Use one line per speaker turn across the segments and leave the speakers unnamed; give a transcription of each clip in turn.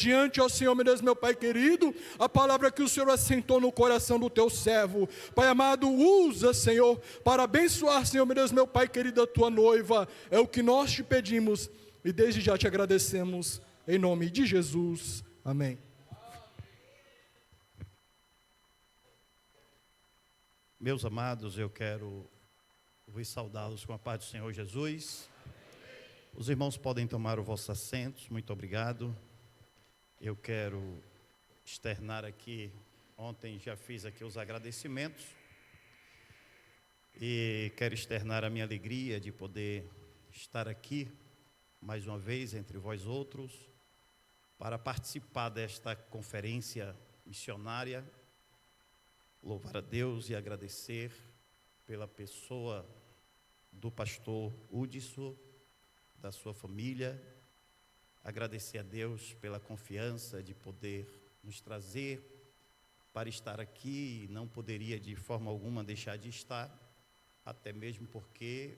diante, ó Senhor, meu Deus, meu Pai querido, a palavra que o Senhor assentou no coração do teu servo. Pai amado, usa, Senhor, para abençoar, Senhor, meu Deus, meu Pai querido, a tua noiva. É o que nós te pedimos e desde já te agradecemos, em nome de Jesus. Amém.
Meus amados, eu quero vos saudá-los com a paz do Senhor Jesus. Os irmãos podem tomar os vossos assentos, muito obrigado. Eu quero externar aqui, ontem já fiz aqui os agradecimentos, e quero externar a minha alegria de poder estar aqui, mais uma vez, entre vós outros, para participar desta conferência missionária. Louvar a Deus e agradecer pela pessoa do pastor Hudson, da sua família. Agradecer a Deus pela confiança de poder nos trazer para estar aqui. Não poderia de forma alguma deixar de estar, até mesmo porque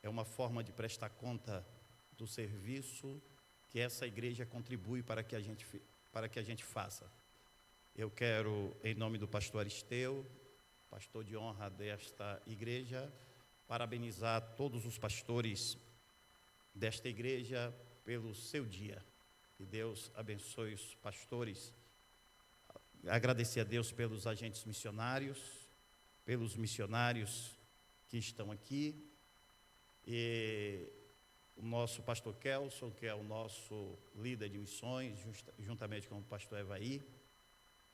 é uma forma de prestar conta do serviço que essa igreja contribui para que a gente faça. Eu quero, em nome do pastor Aristeu, pastor de honra desta igreja, parabenizar todos os pastores desta igreja pelo seu dia. Que Deus abençoe os pastores. Agradecer a Deus pelos agentes missionários, pelos missionários que estão aqui, e o nosso pastor Kelson, que é o nosso líder de missões, juntamente com o pastor Evaí.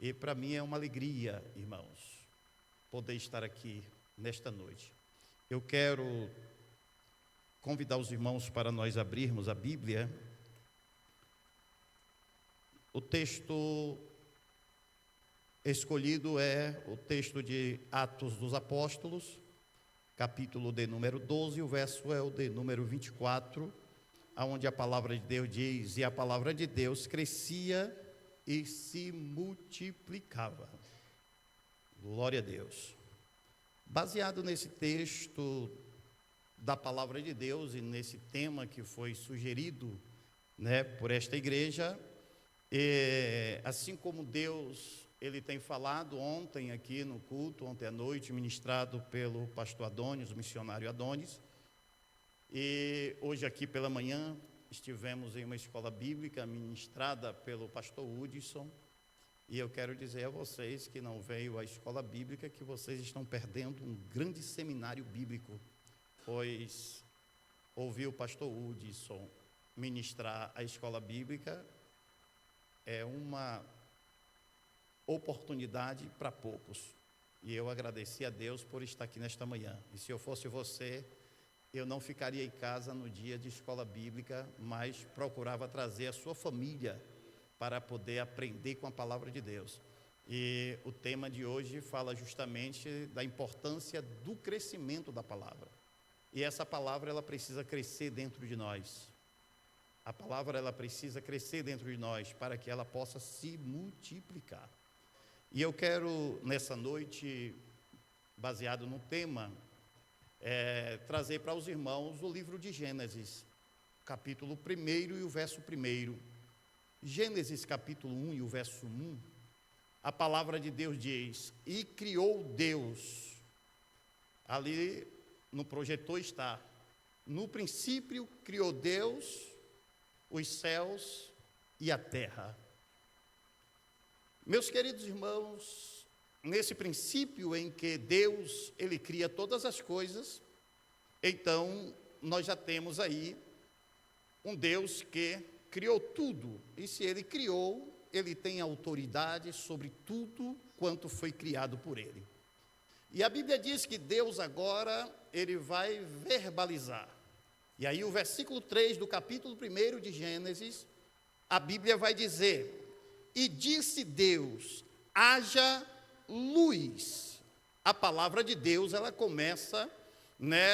E para mim é uma alegria, irmãos, poder estar aqui nesta noite. Eu quero convidar os irmãos para nós abrirmos a Bíblia. O texto escolhido é o texto de Atos dos Apóstolos, capítulo de número 12, o verso é o de número 24, onde a palavra de Deus diz: e a palavra de Deus crescia e se multiplicava. Glória a Deus. Baseado nesse texto da palavra de Deus e nesse tema que foi sugerido, por esta igreja, assim como Deus, Ele tem falado ontem aqui no culto, ontem à noite, ministrado pelo pastor Adonis, o missionário Adonis, e hoje aqui pela manhã estivemos em uma escola bíblica ministrada pelo pastor Hudson, e eu quero dizer a vocês que não veio à escola bíblica que vocês estão perdendo um grande seminário bíblico, pois ouvir o pastor Hudson ministrar a escola bíblica é uma oportunidade para poucos, e eu agradeci a Deus por estar aqui nesta manhã. E se eu fosse você, eu não ficaria em casa no dia de escola bíblica, mas procurava trazer a sua família para poder aprender com a palavra de Deus. E o tema de hoje fala justamente da importância do crescimento da palavra. E essa palavra, ela precisa crescer dentro de nós. A palavra, ela precisa crescer dentro de nós para que ela possa se multiplicar. E eu quero, nessa noite, baseado no tema, trazer para os irmãos o livro de Gênesis, capítulo 1 e o verso 1. Gênesis capítulo 1 e o verso 1, a palavra de Deus diz: e criou Deus. Ali no projetor está: no princípio criou Deus os céus e a terra. Meus queridos irmãos, nesse princípio em que Deus, Ele cria todas as coisas, então nós já temos aí um Deus que criou tudo, e se Ele criou, Ele tem autoridade sobre tudo quanto foi criado por Ele. E a Bíblia diz que Deus agora, Ele vai verbalizar. E aí o versículo 3 do capítulo 1 de Gênesis, a Bíblia vai dizer: e disse Deus, haja luz. A palavra de Deus, ela começa,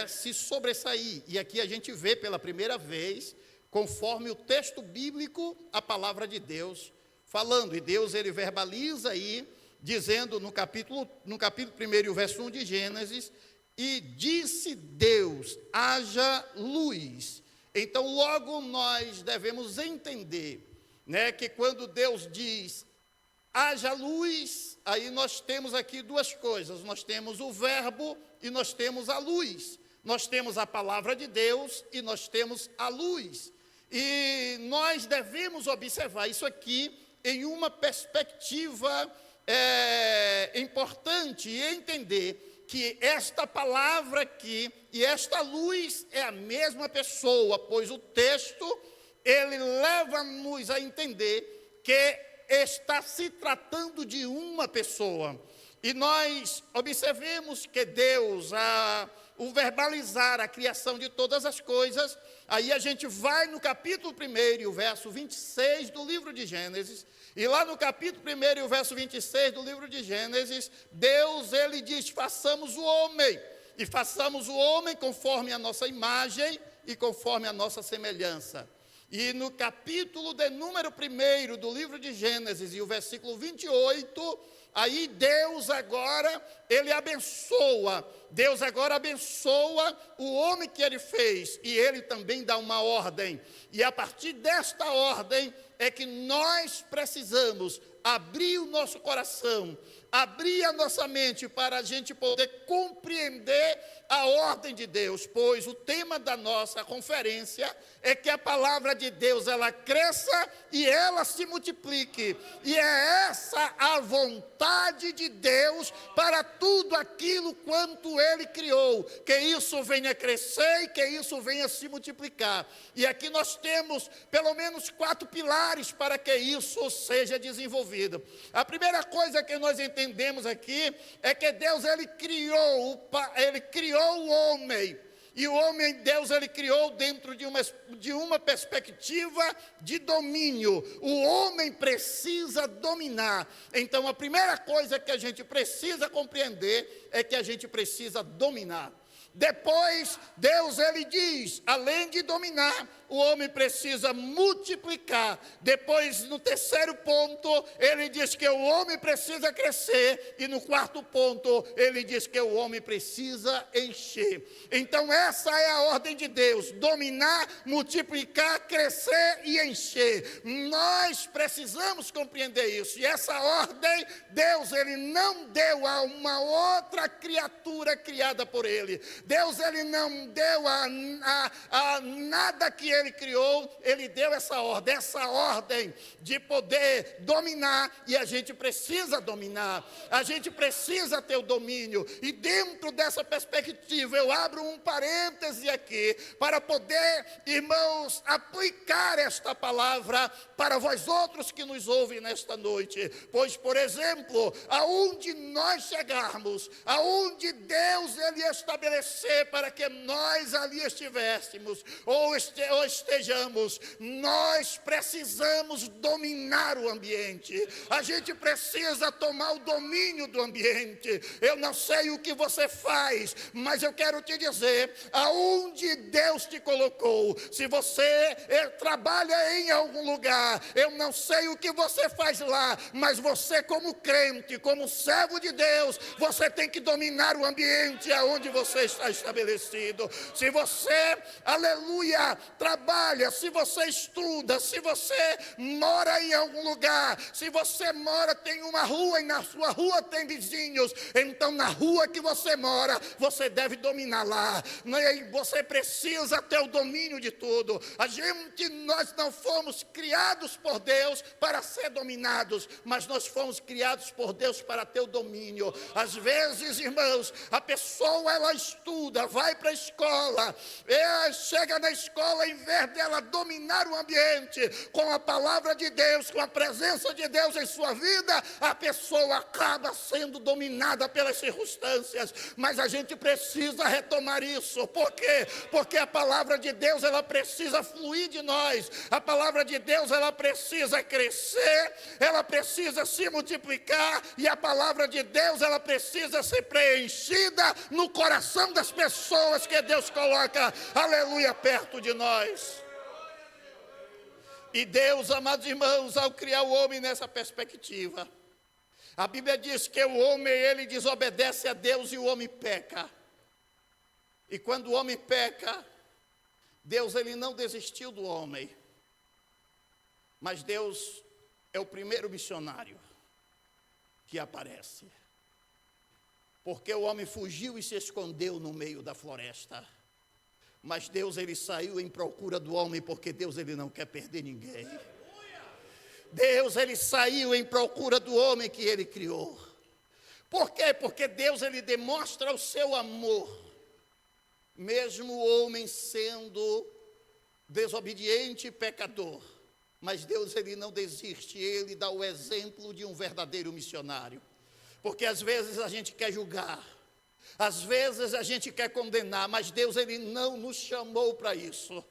se sobressair. E aqui a gente vê pela primeira vez, conforme o texto bíblico, a palavra de Deus falando. E Deus, ele verbaliza aí, dizendo no capítulo 1 e o verso 1 de Gênesis: e disse Deus, haja luz. Então logo nós devemos entender né, que quando Deus diz, haja luz, aí nós temos aqui duas coisas, nós temos o verbo e nós temos a luz, nós temos a palavra de Deus e nós temos a luz, e nós devemos observar isso aqui em uma perspectiva importante e entender que esta palavra aqui e esta luz é a mesma pessoa, pois o texto, ele leva-nos a entender que está se tratando de uma pessoa. E nós observemos que Deus, o verbalizar a criação de todas as coisas, aí a gente vai no capítulo 1, o verso 26 do livro de Gênesis, e lá no capítulo 1, o verso 26 do livro de Gênesis, Deus, ele diz, façamos o homem, e façamos o homem conforme a nossa imagem e conforme a nossa semelhança. E no capítulo de número 1 do livro de Gênesis, e o versículo 28, aí Deus agora, ele abençoa, Deus agora abençoa o homem que ele fez, e ele também dá uma ordem, e a partir desta ordem é que nós precisamos abrir o nosso coração, abrir a nossa mente para a gente poder compreender a ordem de Deus, pois o tema da nossa conferência é que a palavra de Deus, ela cresça e ela se multiplique, e é essa a vontade de Deus para tudo aquilo quanto Ele criou, que isso venha crescer e que isso venha se multiplicar, e aqui nós temos pelo menos 4 pilares para que isso seja desenvolvido. A primeira coisa que nós entendemos aqui é que Deus, ele criou o homem, e o homem, Deus, ele criou dentro de uma perspectiva de domínio. O homem precisa dominar. Então, a primeira coisa que a gente precisa compreender é que a gente precisa dominar. Depois, Deus, ele diz, além de dominar, o homem precisa multiplicar. Depois, no terceiro ponto, ele diz que o homem precisa crescer. E no quarto ponto, ele diz que o homem precisa encher. Então, essa é a ordem de Deus: dominar, multiplicar, crescer e encher. Nós precisamos compreender isso. E essa ordem, Deus, ele não deu a uma outra criatura criada por ele. Deus, ele não deu a nada que ele criou, ele deu essa ordem de poder dominar, e a gente precisa dominar, a gente precisa ter o domínio. E dentro dessa perspectiva, eu abro um parêntese aqui, para poder, irmãos, aplicar esta palavra para vós outros que nos ouvem nesta noite. Pois, por exemplo, aonde nós chegarmos, aonde Deus, ele estabelecer para que nós ali estivéssemos, ou estejamos, nós precisamos dominar o ambiente. A gente precisa tomar o domínio do ambiente. Eu não sei o que você faz, mas eu quero te dizer, aonde Deus te colocou, se você trabalha em algum lugar, eu não sei o que você faz lá, mas você, como crente, como servo de Deus, você tem que dominar o ambiente aonde você está estabelecido. Se você, aleluia, trabalha, se você estuda, se você mora em algum lugar, se você mora, tem uma rua e na sua rua tem vizinhos, então na rua que você mora, você deve dominar lá. Você precisa ter o domínio de tudo. Nós não fomos criados por Deus para ser dominados, mas nós fomos criados por Deus para ter o domínio. Às vezes, irmãos, a pessoa, ela estuda, vai para a escola, chega na escola, em vez dela dominar o ambiente com a palavra de Deus, com a presença de Deus em sua vida, a pessoa acaba sendo dominada pelas circunstâncias. Mas a gente precisa retomar isso. Por quê? Porque a palavra de Deus, ela precisa fluir de nós. A palavra de Deus, ela precisa crescer, ela precisa se multiplicar, e a palavra de Deus, ela precisa ser preenchida no coração das pessoas que Deus coloca, aleluia, perto de nós. E Deus, amados irmãos, ao criar o homem nessa perspectiva, a Bíblia diz que o homem, ele desobedece a Deus e o homem peca. E quando o homem peca, Deus, ele não desistiu do homem. Mas Deus é o primeiro missionário que aparece. Porque o homem fugiu e se escondeu no meio da floresta. Mas Deus, ele saiu em procura do homem, porque Deus, ele não quer perder ninguém. Deus, ele saiu em procura do homem que ele criou. Por quê? Porque Deus, ele demonstra o seu amor, mesmo o homem sendo desobediente e pecador. Mas Deus, ele não desiste, ele dá o exemplo de um verdadeiro missionário. Porque às vezes a gente quer julgar, às vezes a gente quer condenar, mas Deus, ele não nos chamou para isso.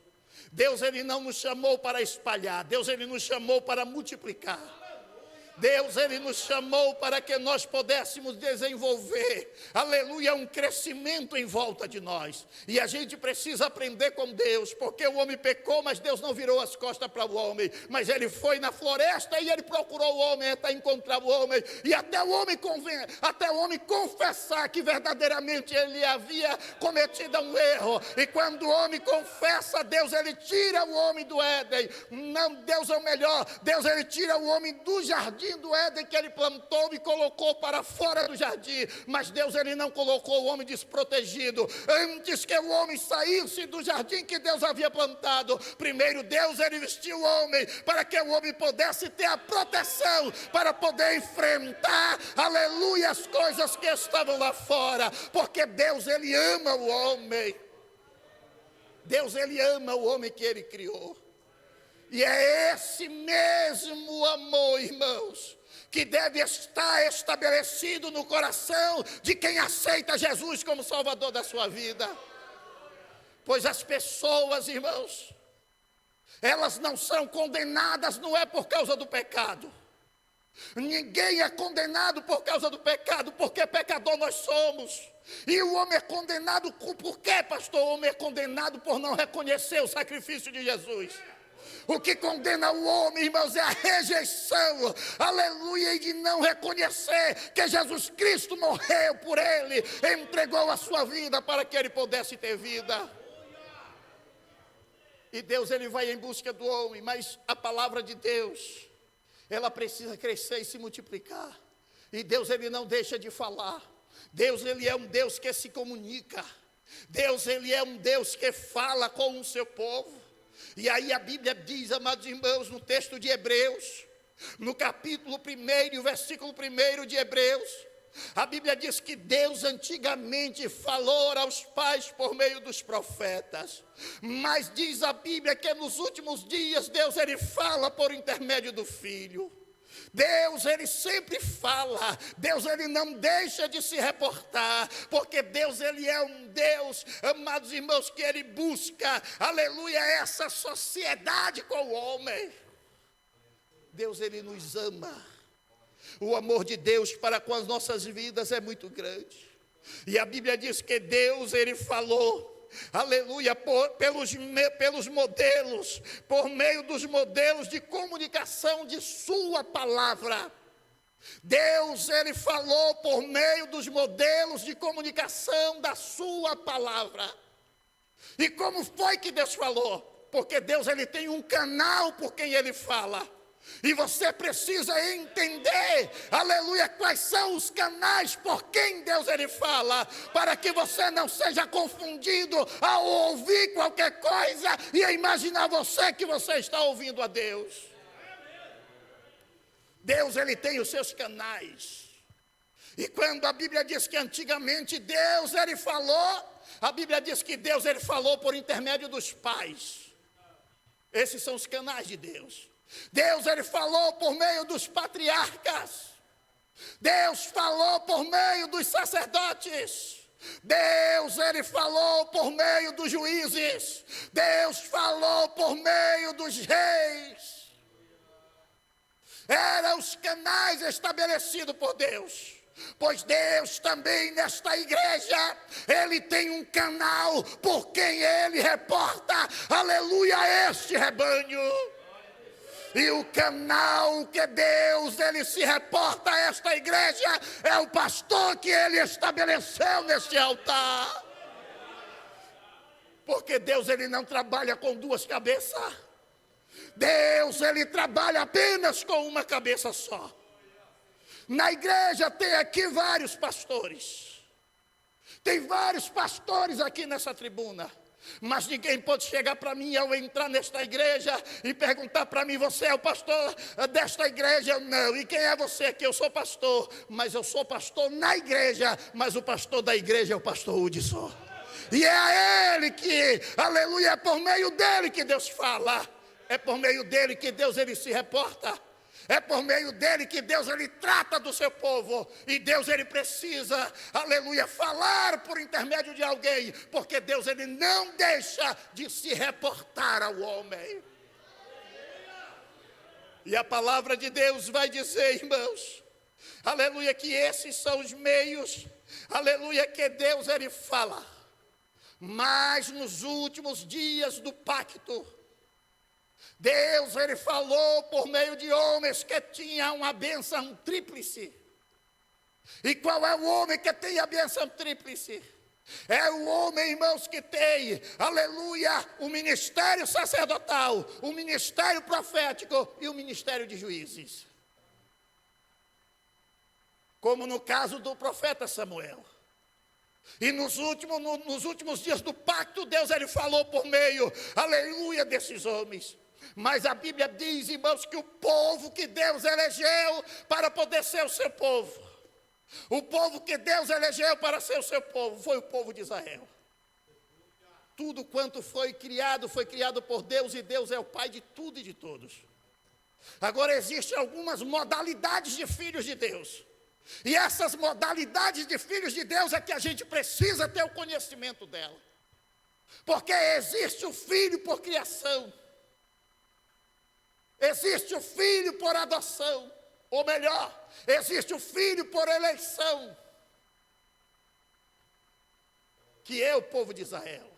Deus, ele não nos chamou para espalhar, Deus, ele nos chamou para multiplicar. Deus, ele nos chamou para que nós pudéssemos desenvolver, aleluia, um crescimento em volta de nós. E a gente precisa aprender com Deus, porque o homem pecou, mas Deus não virou as costas para o homem. Mas ele foi na floresta e ele procurou o homem até encontrar o homem. E até o homem confessar que verdadeiramente ele havia cometido um erro. E quando o homem confessa, Deus, ele tira o homem do Éden. Não, Deus é o melhor. Deus, ele tira o homem do jardim do Éden que ele plantou e colocou para fora do jardim. Mas Deus, ele não colocou o homem desprotegido. Antes que o homem saísse do jardim que Deus havia plantado, primeiro Deus, ele vestiu o homem para que o homem pudesse ter a proteção para poder enfrentar, aleluia, as coisas que estavam lá fora. Porque Deus, ele ama o homem. Deus, ele ama o homem que ele criou. E é esse mesmo amor, irmãos, que deve estar estabelecido no coração de quem aceita Jesus como Salvador da sua vida. Pois as pessoas, irmãos, elas não são condenadas, não é por causa do pecado. Ninguém é condenado por causa do pecado, porque pecador nós somos. E o homem é condenado por quê, pastor? O homem é condenado por não reconhecer o sacrifício de Jesus. O que condena o homem, irmãos, é a rejeição, aleluia, e de não reconhecer que Jesus Cristo morreu por ele, entregou a sua vida para que ele pudesse ter vida. E Deus, ele vai em busca do homem, mas a palavra de Deus, ela precisa crescer e se multiplicar. E Deus, ele não deixa de falar. Deus, ele é um Deus que se comunica. Deus, ele é um Deus que fala com o seu povo. E aí a Bíblia diz, amados irmãos, no texto de Hebreus, no capítulo 1, versículo 1 de Hebreus, a Bíblia diz que Deus antigamente falou aos pais por meio dos profetas, mas diz a Bíblia que nos últimos dias Deus, ele fala por intermédio do Filho. Deus, ele sempre fala, Deus, ele não deixa de se reportar, porque Deus, ele é um Deus, amados irmãos, que ele busca, aleluia, essa sociedade com o homem. Deus, ele nos ama. O amor de Deus para com as nossas vidas é muito grande. E a Bíblia diz que Deus, ele falou, aleluia, pelos modelos, por meio dos modelos de comunicação de sua palavra. Deus, ele falou por meio dos modelos de comunicação da sua palavra. E como foi que Deus falou? Porque Deus, ele tem um canal por quem ele fala. E você precisa entender, aleluia, quais são os canais por quem Deus, ele fala, para que você não seja confundido ao ouvir qualquer coisa e a imaginar que você está ouvindo a Deus. Deus, ele tem os seus canais. E quando a Bíblia diz que antigamente Deus, ele falou, a Bíblia diz que Deus, ele falou por intermédio dos pais. Esses são os canais de Deus. Deus, ele falou por meio dos patriarcas. Deus falou por meio dos sacerdotes. Deus, ele falou por meio dos juízes. Deus falou por meio dos reis. Eram os canais estabelecidos por Deus. Pois Deus também nesta igreja, ele tem um canal por quem ele reporta, aleluia, este rebanho. E o canal que Deus, ele se reporta a esta igreja, é o pastor que ele estabeleceu neste altar. Porque Deus, ele não trabalha com duas cabeças.
Deus, Ele trabalha apenas com uma cabeça só. Na igreja tem aqui vários pastores. Tem vários pastores aqui nessa tribuna. Mas ninguém pode chegar para mim ao entrar nesta igreja e perguntar para mim: você é o pastor desta igreja? Eu não. E quem é você aqui? Eu sou pastor. Mas eu sou pastor na igreja. Mas o pastor da igreja é o pastor Hudson. E é a ele que, aleluia, é por meio dele que Deus fala. É por meio dele que Deus ele se reporta. É por meio dele que Deus ele trata do seu povo. E Deus ele precisa, aleluia, falar por intermédio de alguém. Porque Deus ele não deixa de se reportar ao homem. E a palavra de Deus vai dizer, irmãos, aleluia, que esses são os meios, aleluia, que Deus ele fala. Mas nos últimos dias do pacto, Deus, ele falou por meio de homens que tinham uma bênção tríplice. E qual é o homem que tem a bênção tríplice? É o homem, irmãos, que tem, aleluia, o ministério sacerdotal, o ministério profético e o ministério de juízes. Como no caso do profeta Samuel. E nos últimos dias do pacto, Deus ele falou por meio, aleluia, desses homens. Mas a Bíblia diz, irmãos, que o povo que Deus elegeu para poder ser o seu povo, o povo que Deus elegeu para ser o seu povo, foi o povo de Israel. Tudo quanto foi criado por Deus, e Deus é o Pai de tudo e de todos. Agora existem algumas modalidades de filhos de Deus. E essas modalidades de filhos de Deus é que a gente precisa ter o conhecimento dela. Porque existe o filho por criação. Existe o filho por adoção. Ou melhor, existe o filho por eleição. Que é o povo de Israel.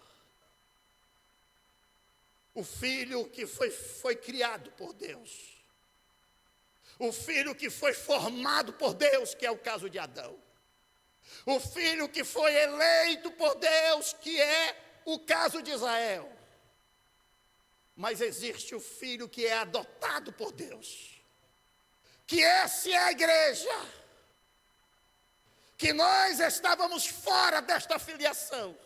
O filho que foi criado por Deus. O filho que foi formado por Deus, que é o caso de Adão. O filho que foi eleito por Deus, que é o caso de Israel. Mas existe o filho que é adotado por Deus. Que essa é a igreja. Que nós estávamos fora desta filiação.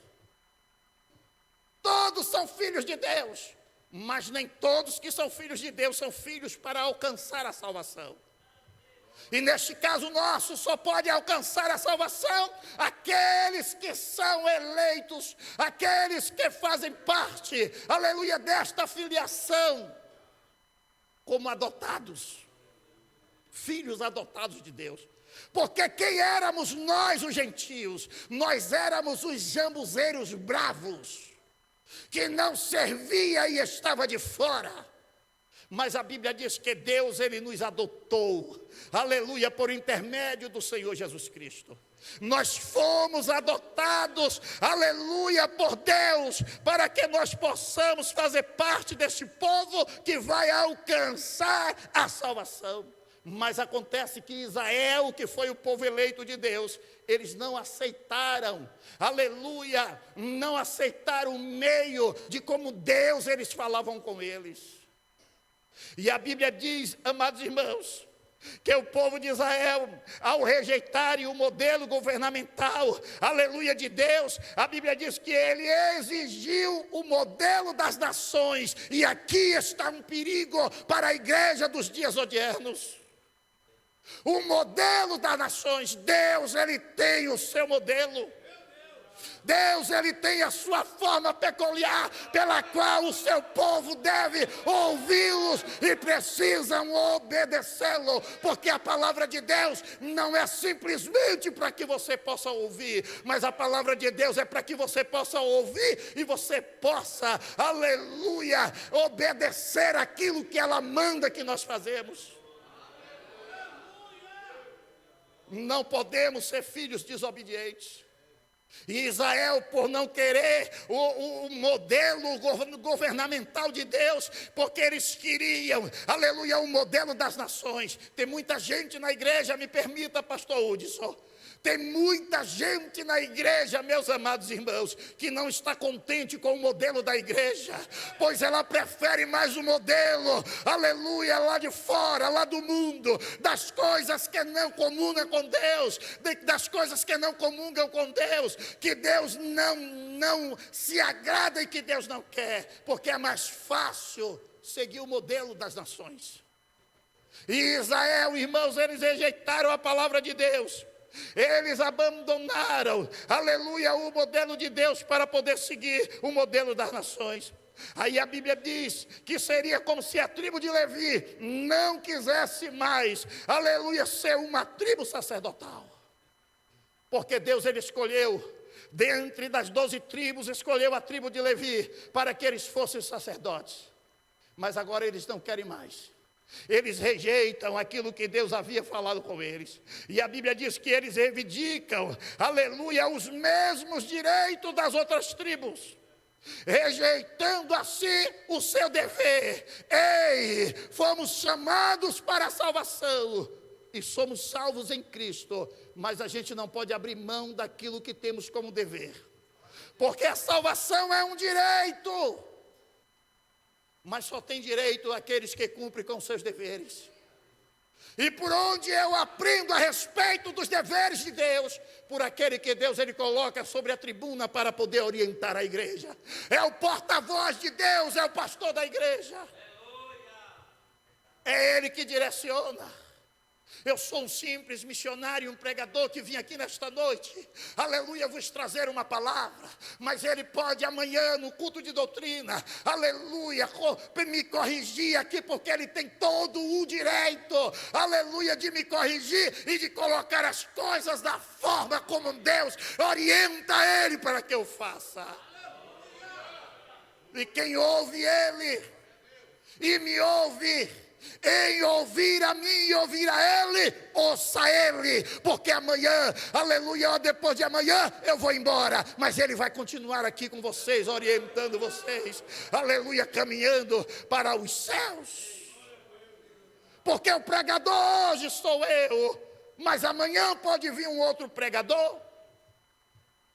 Todos são filhos de Deus. Mas nem todos que são filhos de Deus são filhos para alcançar a salvação. E neste caso nosso, só pode alcançar a salvação aqueles que são eleitos, aqueles que fazem parte, aleluia, desta filiação, como adotados, filhos adotados de Deus. Porque quem éramos nós, os gentios? Nós éramos os jambuzeiros bravos, que não servia e estava de fora. Mas a Bíblia diz que Deus, ele nos adotou, aleluia, por intermédio do Senhor Jesus Cristo. Nós fomos adotados, aleluia, por Deus, para que nós possamos fazer parte deste povo que vai alcançar a salvação. Mas acontece que Israel, que foi o povo eleito de Deus, eles não aceitaram, aleluia, não aceitaram o meio de como Deus, eles falavam com eles. E a Bíblia diz, amados irmãos, que o povo de Israel, ao rejeitarem o modelo governamental, aleluia, de Deus, a Bíblia diz que ele exigiu o modelo das nações. E aqui está um perigo para a igreja dos dias odiernos. O modelo das nações, Deus, ele tem o seu modelo. Deus, ele tem a sua forma peculiar, pela qual o seu povo deve ouvi-los e precisam obedecê-lo. Porque a palavra de Deus não é simplesmente para que você possa ouvir, mas a palavra de Deus é para que você possa ouvir e você possa, aleluia, obedecer aquilo que ela manda que nós fazemos. Não podemos ser filhos desobedientes. E Israel, por não querer o modelo governamental de Deus, porque eles queriam, aleluia, o modelo das nações. Tem muita gente na igreja, me permita, pastor Hudson, tem muita gente na igreja, meus amados irmãos, que não está contente com o modelo da igreja, pois ela prefere mais o modelo, aleluia, lá de fora, lá do mundo, das coisas que não comungam com Deus, das coisas que não comungam com Deus, que Deus não se agrada e que Deus não quer, porque é mais fácil seguir o modelo das nações. E Israel, irmãos, eles rejeitaram a palavra de Deus. Eles abandonaram, aleluia, o modelo de Deus para poder seguir o modelo das nações. Aí a Bíblia diz que seria como se a tribo de Levi não quisesse mais, aleluia, ser uma tribo sacerdotal. Porque Deus, ele escolheu, dentre das 12 tribos, escolheu a tribo de Levi para que eles fossem sacerdotes. Mas agora eles não querem mais. Eles rejeitam aquilo que Deus havia falado com eles. E a Bíblia diz que eles reivindicam, aleluia, os mesmos direitos das outras tribos, rejeitando assim o seu dever. Ei, fomos chamados para a salvação e somos salvos em Cristo, mas a gente não pode abrir mão daquilo que temos como dever, porque a salvação é um direito. Mas só tem direito aqueles que cumprem com seus deveres. E por onde eu aprendo a respeito dos deveres de Deus? Por aquele que Deus, ele coloca sobre a tribuna para poder orientar a igreja. É o porta-voz de Deus, é o pastor da igreja. É ele que direciona. Eu sou um simples missionário, um pregador que vim aqui nesta noite, aleluia, vos trazer uma palavra, mas ele pode amanhã no culto de doutrina, aleluia, me corrigir aqui, porque ele tem todo o direito, aleluia, de me corrigir e de colocar as coisas da forma como Deus orienta ele para que eu faça. E quem ouve ele e me ouve, em ouvir a mim e ouvir a ele, ouça ele, porque amanhã, aleluia, depois de amanhã eu vou embora, mas ele vai continuar aqui com vocês, orientando vocês, aleluia, caminhando para os céus, porque o pregador hoje sou eu, mas amanhã pode vir um outro pregador,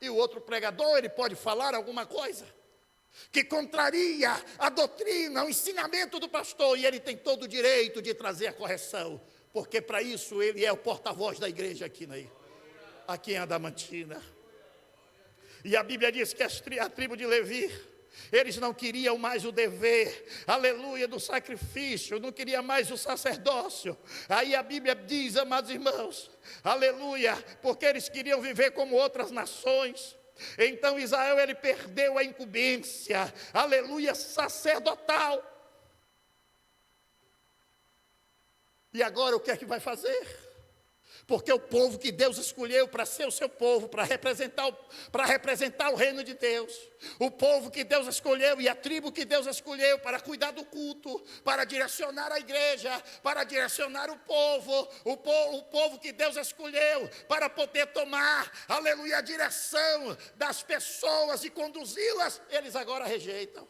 e o outro pregador, ele pode falar alguma coisa que contraria a doutrina, o ensinamento do pastor, e ele tem todo o direito de trazer a correção, porque para isso ele é o porta-voz da igreja aqui em Adamantina. E a Bíblia diz que a tribo de Levi, eles não queriam mais o dever, aleluia, do sacrifício, não queriam mais o sacerdócio. Aí a Bíblia diz, amados irmãos, aleluia, porque eles queriam viver como outras nações. Então Israel, ele perdeu a incumbência, aleluia, sacerdotal. E agora o que é que vai fazer? Porque o povo que Deus escolheu para ser o seu povo, para representar o reino de Deus, o povo que Deus escolheu e a tribo que Deus escolheu para cuidar do culto, para direcionar a igreja, para direcionar o povo que Deus escolheu para poder tomar, aleluia, a direção das pessoas e conduzi-las, eles agora rejeitam.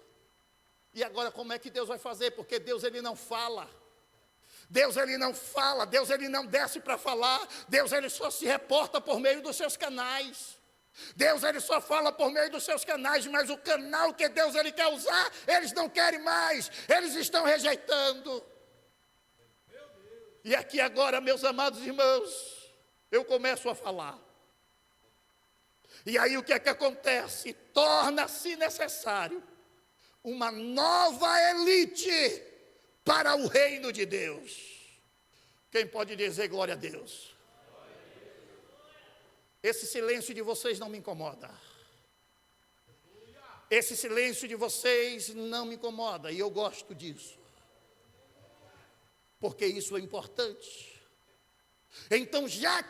E agora como é que Deus vai fazer? Porque Deus, ele não fala. Deus, ele não fala, Deus, ele não desce para falar, Deus, ele só se reporta por meio dos seus canais. Deus, ele só fala por meio dos seus canais, mas o canal que Deus, ele quer usar, eles não querem mais, eles estão rejeitando. E aqui agora, meus amados irmãos, eu começo a falar. E aí o que é que acontece? Torna-se necessário uma nova elite para o reino de Deus. Quem pode dizer glória a Deus? Esse silêncio de vocês não me incomoda. Esse silêncio de vocês não me incomoda, e eu gosto disso, porque isso é importante. Então, já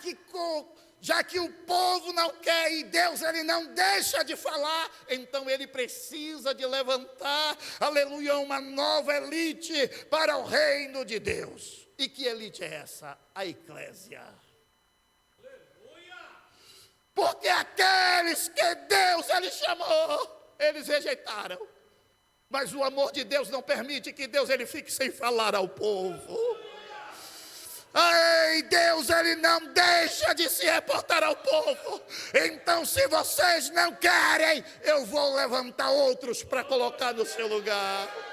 que o povo não quer e Deus, ele não deixa de falar, então ele precisa de levantar, aleluia, uma nova elite para o reino de Deus. E que elite é essa? A eclésia. Porque aqueles que Deus ele chamou, eles rejeitaram. Mas o amor de Deus não permite que Deus ele fique sem falar ao povo. Ei, Deus ele não deixa de se reportar ao povo. Então, se vocês não querem, eu vou levantar outros para colocar no seu lugar.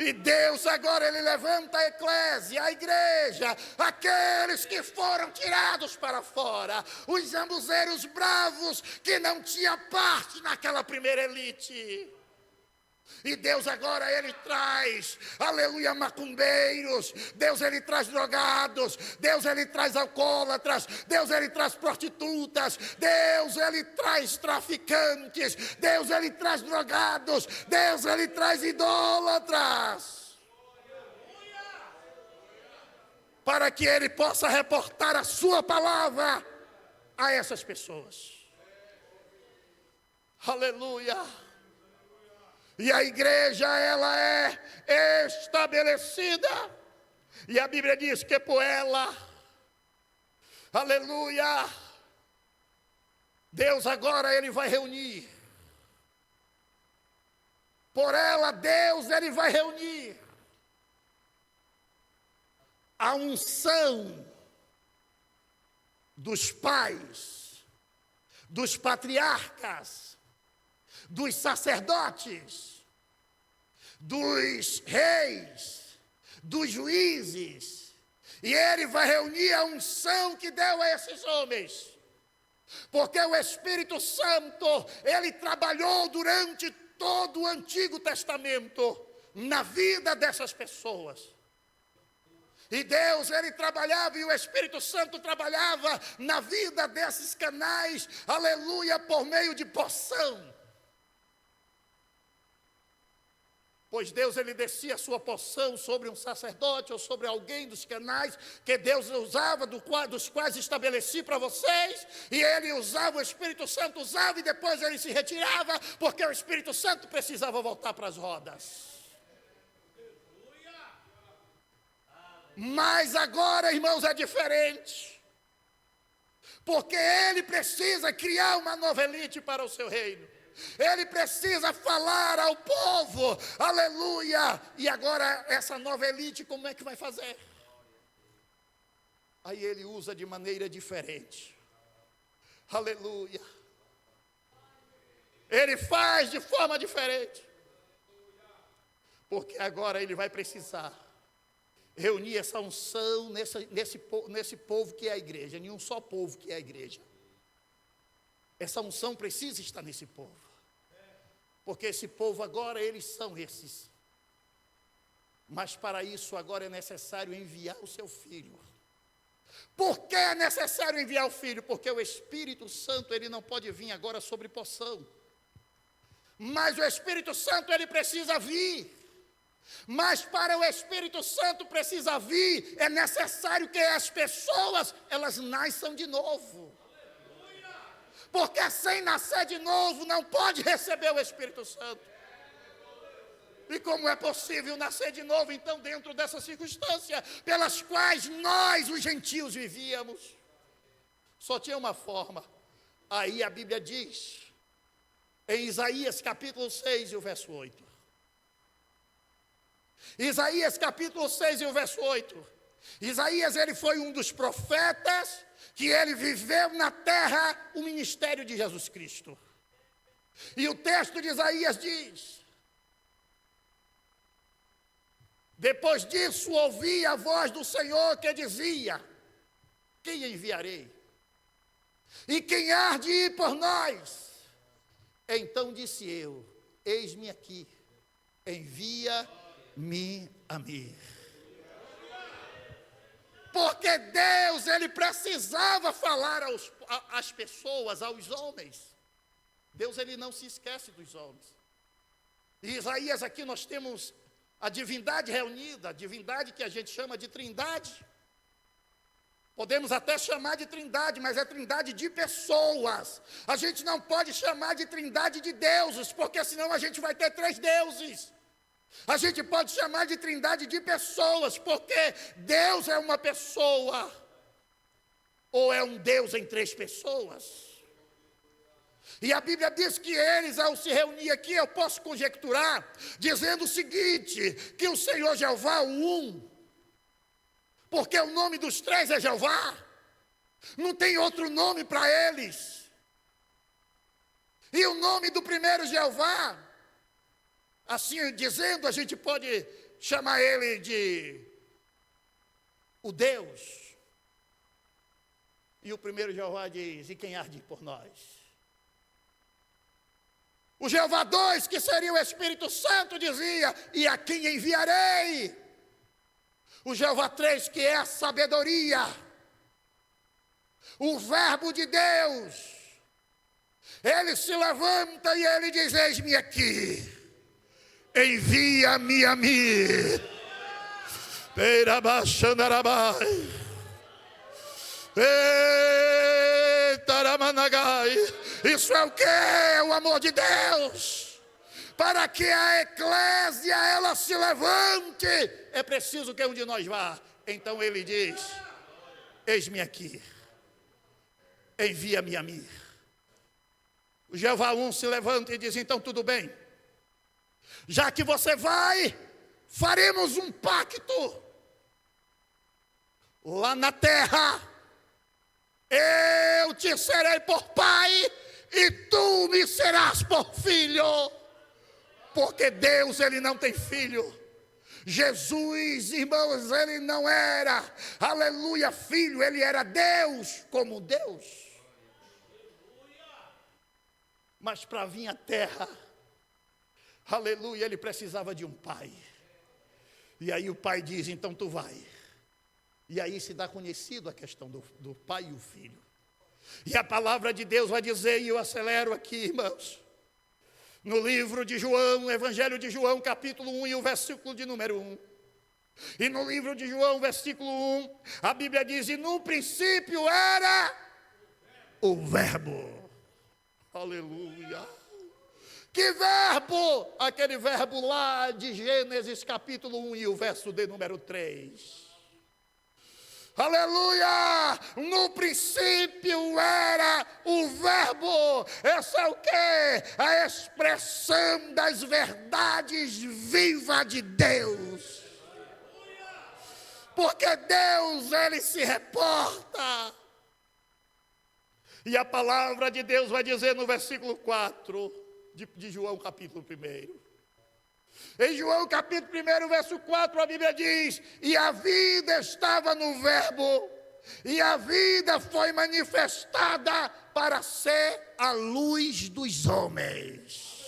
E Deus agora ele levanta a eclésia, a igreja, aqueles que foram tirados para fora, os zambuzeiros bravos que não tinham parte naquela primeira elite. E Deus agora ele traz, aleluia, macumbeiros, Deus ele traz drogados, Deus ele traz alcoólatras, Deus ele traz prostitutas, Deus ele traz traficantes, Deus ele traz drogados, Deus ele traz idólatras. Para que ele possa reportar a sua palavra a essas pessoas. Aleluia. E a igreja, ela é estabelecida. E a Bíblia diz que por ela, aleluia, Deus agora ele vai reunir. Por ela, Deus ele vai reunir a unção dos pais, dos patriarcas, dos sacerdotes, dos reis, dos juízes, e ele vai reunir a unção que deu a esses homens, porque o Espírito Santo, ele trabalhou durante todo o Antigo Testamento, na vida dessas pessoas, e Deus, ele trabalhava, e o Espírito Santo trabalhava na vida desses canais, aleluia, por meio de porção. Pois Deus, ele descia a sua porção sobre um sacerdote ou sobre alguém dos canais que Deus usava, dos quais estabeleci para vocês, e ele usava, o Espírito Santo usava, e depois ele se retirava, porque o Espírito Santo precisava voltar para as rodas. Mas agora, irmãos, é diferente, porque ele precisa criar uma nova elite para o seu reino. Ele precisa falar ao povo, aleluia. E agora essa nova elite, como é que vai fazer? Aí ele usa de maneira diferente, aleluia. Ele faz de forma diferente, porque agora ele vai precisar reunir essa unção nesse povo que é a igreja. Nenhum só povo que é a igreja. Essa unção precisa estar nesse povo, porque esse povo agora, eles são esses. Mas para isso agora é necessário enviar o seu filho. Por que é necessário enviar o filho? Porque o Espírito Santo, ele não pode vir agora sobre porção. Mas o Espírito Santo, ele precisa vir. Mas para o Espírito Santo precisar vir, é necessário que as pessoas, elas nasçam de novo. Porque sem nascer de novo, não pode receber o Espírito Santo. E como é possível nascer de novo, então, dentro dessa circunstância, pelas quais nós, os gentios, vivíamos? Só tinha uma forma. Aí a Bíblia diz, em Isaías capítulo 6 e o verso 8. Isaías capítulo 6 e o verso 8. Isaías, ele foi um dos profetas que ele viveu na terra o ministério de Jesus Cristo. E o texto de Isaías diz: depois disso ouvi a voz do Senhor que dizia: quem enviarei? E quem há de ir por nós? Então disse eu: eis-me aqui, envia-me a mim. Porque Deus, ele precisava falar às pessoas, aos homens. Deus, ele não se esquece dos homens. Em Isaías aqui nós temos a divindade reunida, a divindade que a gente chama de trindade. Podemos até chamar de trindade, mas é trindade de pessoas. A gente não pode chamar de trindade de deuses, porque senão a gente vai ter 3 deuses. A gente pode chamar de trindade de pessoas, porque Deus é uma pessoa. Ou é um Deus em 3 pessoas? E a Bíblia diz que eles, ao se reunir aqui, eu posso conjecturar, dizendo o seguinte, que o Senhor Jeová, o um, porque o nome dos 3 é Jeová, não tem outro nome para eles. E o nome do primeiro Jeová, assim dizendo, a gente pode chamar ele de o Deus. E o primeiro Jeová diz, e quem há de ir por nós? O Jeová 2, que seria o Espírito Santo, dizia, e a quem enviarei? O Jeová 3, que é a sabedoria, o verbo de Deus, ele se levanta e ele diz, eis-me aqui, envia-me a mim. Isso é o que? O amor de Deus. Para que a eclésia ela se levante, é preciso que um de nós vá. Então ele diz, eis-me aqui, envia-me a mim. O Jeová 1 se levanta e diz, então tudo bem, já que você vai, faremos um pacto. Lá na terra, eu te serei por pai e tu me serás por filho. Porque Deus, ele não tem filho. Jesus, irmãos, ele não era, aleluia, filho, ele era Deus como Deus. Mas para vir à terra, aleluia, ele precisava de um pai. E aí o pai diz, então tu vai. E aí se dá conhecido a questão do pai e o filho. E a palavra de Deus vai dizer, e eu acelero aqui, irmãos, no livro de João, Evangelho de João, capítulo 1 e o versículo de número 1. E no livro de João, versículo 1, a Bíblia diz, e no princípio era o verbo. Aleluia. Que verbo? Aquele verbo lá de Gênesis capítulo 1 e o verso de número 3. Aleluia! No princípio era o verbo. Esse é o quê? A expressão das verdades vivas de Deus. Porque Deus, ele se reporta. E a palavra de Deus vai dizer no versículo 4 de João capítulo 1. Em João capítulo 1, verso 4, a Bíblia diz, e a vida estava no verbo, e a vida foi manifestada para ser a luz dos homens.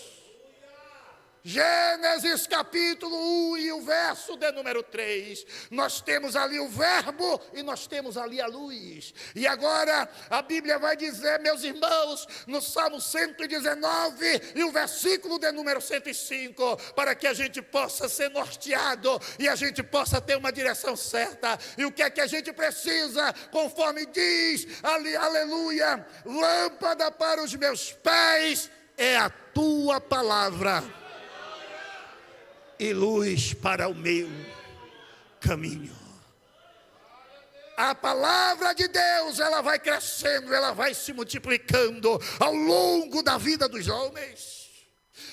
Gênesis capítulo 1 e o verso de número 3, nós temos ali o verbo e nós temos ali a luz. E agora a Bíblia vai dizer, meus irmãos, no Salmo 119 e o versículo de número 105, para que a gente possa ser norteado e a gente possa ter uma direção certa. E o que é que a gente precisa? Conforme diz ali, aleluia, lâmpada para os meus pés é a tua palavra e luz para o meu caminho. A palavra de Deus, ela vai crescendo, ela vai se multiplicando ao longo da vida dos homens.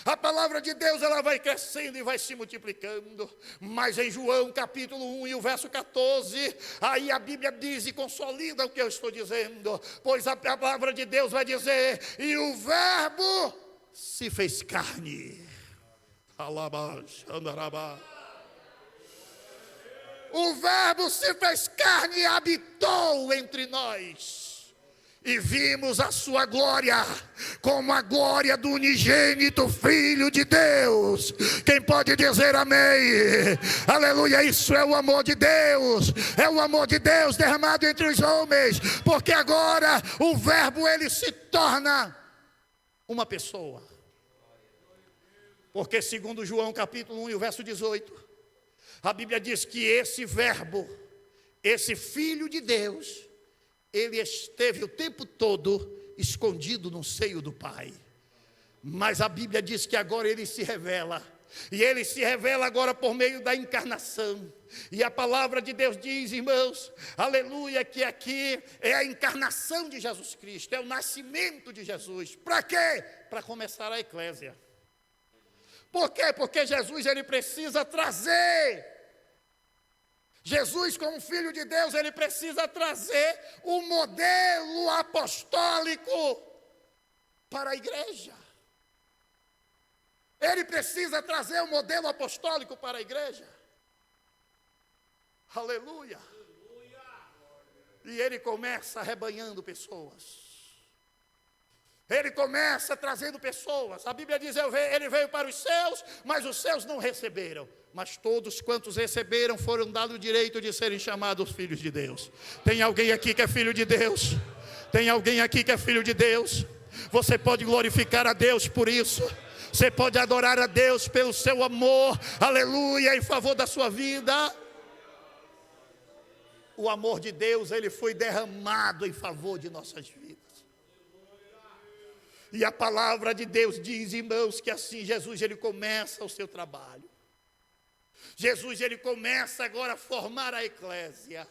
A palavra de Deus, ela vai crescendo e vai se multiplicando. Mas em João capítulo 1 e o verso 14, aí a Bíblia diz e consolida o que eu estou dizendo. Pois a palavra de Deus vai dizer, e o verbo se fez carne. O verbo se fez carne e habitou entre nós. E vimos a sua glória, como a glória do unigênito Filho de Deus. Quem pode dizer amém? Aleluia, isso é o amor de Deus. É o amor de Deus derramado entre os homens. Porque agora o verbo ele se torna uma pessoa. Porque segundo João capítulo 1 e o verso 18, a Bíblia diz que esse verbo, esse Filho de Deus, ele esteve o tempo todo escondido no seio do Pai. Mas a Bíblia diz que agora ele se revela. E ele se revela agora por meio da encarnação. E a palavra de Deus diz, irmãos, aleluia, que aqui é a encarnação de Jesus Cristo, é o nascimento de Jesus. Para quê? Para começar a eclésia. Por quê? Porque Jesus, ele precisa trazer. Jesus, como Filho de Deus, ele precisa trazer o modelo apostólico para a igreja. Ele precisa trazer o modelo apostólico para a igreja. Aleluia. E ele começa arrebanhando pessoas. Ele começa trazendo pessoas. A Bíblia diz, ele veio para os seus, mas os seus não receberam. Mas todos quantos receberam foram dados o direito de serem chamados filhos de Deus. Tem alguém aqui que é filho de Deus? Tem alguém aqui que é filho de Deus? Você pode glorificar a Deus por isso. Você pode adorar a Deus pelo seu amor, aleluia, em favor da sua vida. O amor de Deus, ele foi derramado em favor de nossas vidas. E a palavra de Deus diz, irmãos, que assim Jesus, ele começa o seu trabalho. Jesus, ele começa agora a formar a eclésia.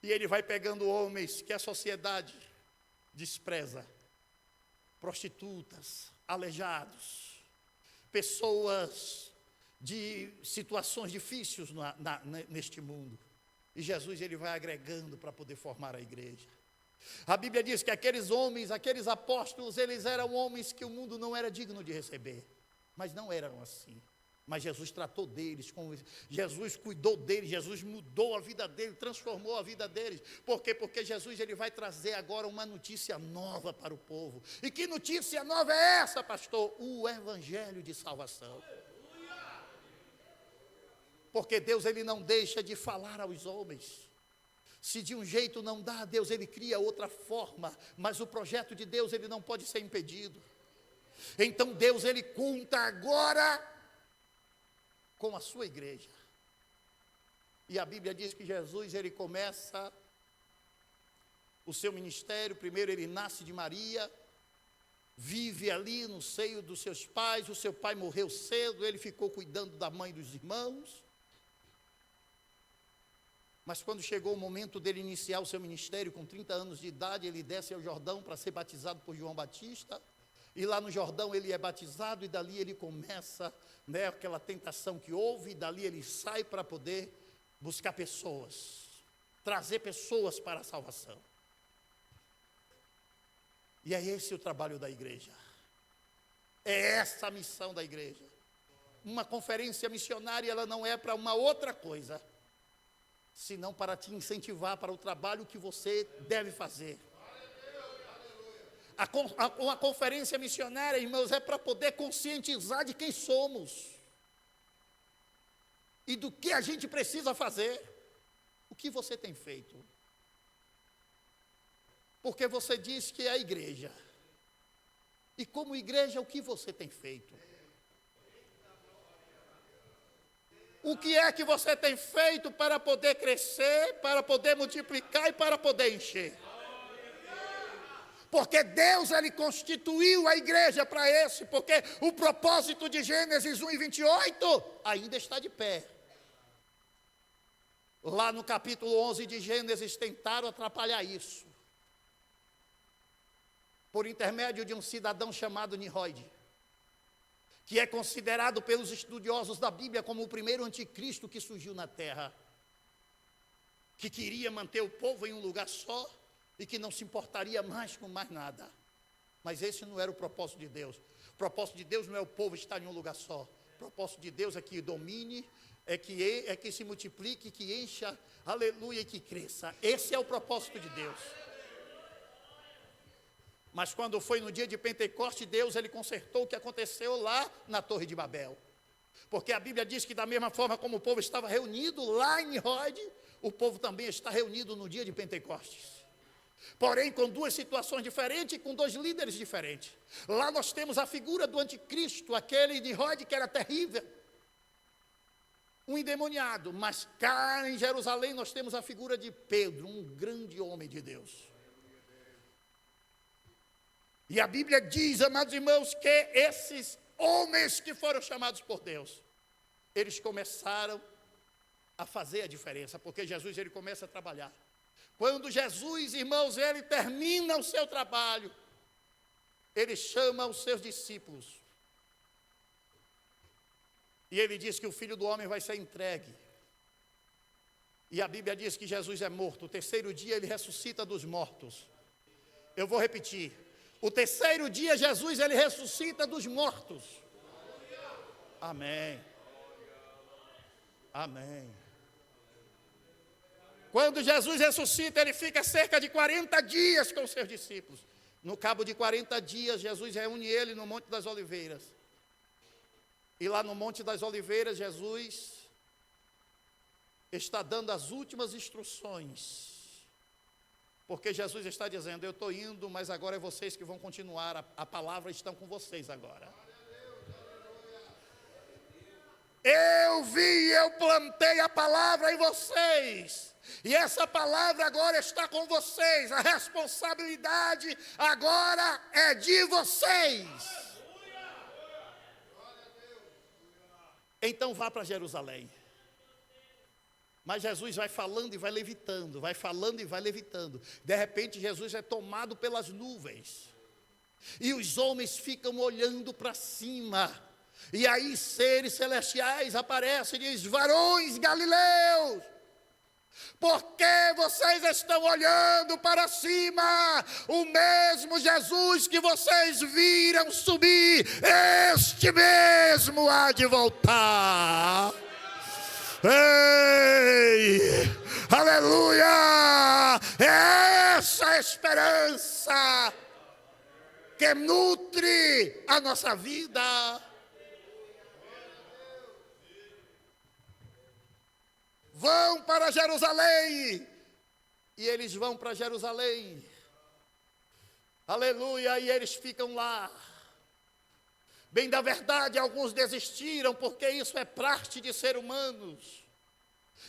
E ele vai pegando homens que a sociedade despreza. Prostitutas, aleijados, pessoas de situações difíceis neste mundo. E Jesus, ele vai agregando para poder formar a igreja. A Bíblia diz que aqueles homens, aqueles apóstolos, eles eram homens que o mundo não era digno de receber. Mas não eram assim. Mas Jesus tratou deles, Jesus cuidou deles, Jesus mudou a vida deles, transformou a vida deles. Por quê? Porque Jesus, ele vai trazer agora uma notícia nova para o povo. E que notícia nova é essa, pastor? O evangelho de salvação. Porque Deus, ele não deixa de falar aos homens. Se de um jeito não dá, Deus, ele cria outra forma. Mas o projeto de Deus, ele não pode ser impedido. Então Deus, ele conta agora com a sua igreja. E a Bíblia diz que Jesus, ele começa o seu ministério. Primeiro ele nasce de Maria, vive ali no seio dos seus pais. O seu pai morreu cedo, ele ficou cuidando da mãe e dos irmãos. Mas quando chegou o momento dele iniciar o seu ministério, com 30 anos de idade, ele desce ao Jordão para ser batizado por João Batista. E lá no Jordão ele é batizado e dali ele começa, aquela tentação que houve, e dali ele sai para poder buscar pessoas, trazer pessoas para a salvação. E é esse o trabalho da igreja. É essa a missão da igreja. Uma conferência missionária, ela não é para uma outra coisa, senão para te incentivar para o trabalho que você deve fazer. Uma conferência missionária, irmãos, é para poder conscientizar de quem somos e do que a gente precisa fazer. O que você tem feito? Porque você diz que é a igreja. E como igreja, o que você tem feito? O que é que você tem feito para poder crescer, para poder multiplicar e para poder encher? Porque Deus, ele constituiu a igreja para esse, porque o propósito de Gênesis 1:28 ainda está de pé. Lá no capítulo 11 de Gênesis tentaram atrapalhar isso, por intermédio de um cidadão chamado Nimrod, que é considerado pelos estudiosos da Bíblia como o primeiro anticristo que surgiu na terra, que queria manter o povo em um lugar só, e que não se importaria mais com mais nada. Mas esse não era o propósito de Deus. O propósito de Deus não é o povo estar em um lugar só. O propósito de Deus é que domine, é que se multiplique, que encha, aleluia, e que cresça. Esse é o propósito de Deus. Mas quando foi no dia de Pentecoste, Deus, ele consertou o que aconteceu lá na Torre de Babel. Porque a Bíblia diz que da mesma forma como o povo estava reunido lá em Nimrod, o povo também está reunido no dia de Pentecostes. Porém, com duas situações diferentes e com dois líderes diferentes. Lá nós temos a figura do anticristo, aquele de Nimrod que era terrível, um endemoniado. Mas cá em Jerusalém nós temos a figura de Pedro, um grande homem de Deus. E a Bíblia diz, amados irmãos, que esses homens que foram chamados por Deus, eles começaram a fazer a diferença, porque Jesus, ele começa a trabalhar. Quando Jesus, irmãos, ele termina o seu trabalho, ele chama os seus discípulos. E ele diz que o Filho do Homem vai ser entregue. E a Bíblia diz que Jesus é morto. O terceiro dia ele ressuscita dos mortos. Eu vou repetir. O terceiro dia Jesus, ele ressuscita dos mortos. Amém. Amém. Quando Jesus ressuscita, ele fica cerca de 40 dias com os seus discípulos. No cabo de 40 dias, Jesus reúne ele no Monte das Oliveiras. E lá no Monte das Oliveiras, Jesus está dando as últimas instruções. Porque Jesus está dizendo, eu estou indo, mas agora é vocês que vão continuar. A palavra está com vocês agora. Eu plantei a palavra em vocês. E essa palavra agora está com vocês. A responsabilidade agora é de vocês. Então vá para Jerusalém. Mas Jesus vai falando e vai levitando, vai falando e vai levitando. De repente Jesus é tomado pelas nuvens. E os homens ficam olhando para cima. E aí seres celestiais aparecem e dizem, varões galileus, por que vocês estão olhando para cima? O mesmo Jesus que vocês viram subir, este mesmo há de voltar. Ei, aleluia! É essa a esperança que nutre a nossa vida. Vão para Jerusalém. E eles vão para Jerusalém. Aleluia, e eles ficam lá. Bem da verdade, alguns desistiram, porque isso é parte de ser humanos,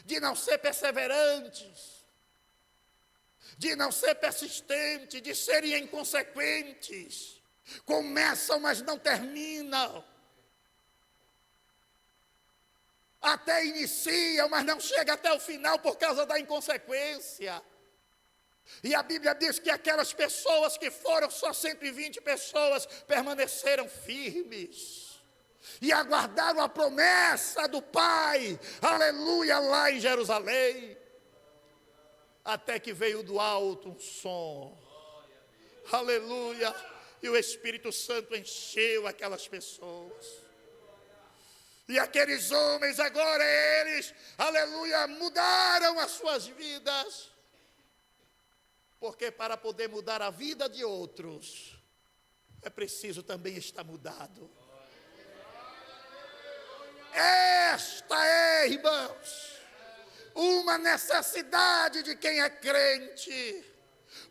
de não ser perseverantes, de não ser persistentes, de serem inconsequentes. Começam, mas não terminam. Até iniciam, mas não chegam até o final por causa da inconsequência. E a Bíblia diz que aquelas pessoas que foram, só 120 pessoas, permaneceram firmes e aguardaram a promessa do Pai, aleluia, lá em Jerusalém. Até que veio do alto um som, aleluia, e o Espírito Santo encheu aquelas pessoas. E aqueles homens agora, eles, aleluia, mudaram as suas vidas. Porque para poder mudar a vida de outros, é preciso também estar mudado. Esta é, irmãos, uma necessidade de quem é crente.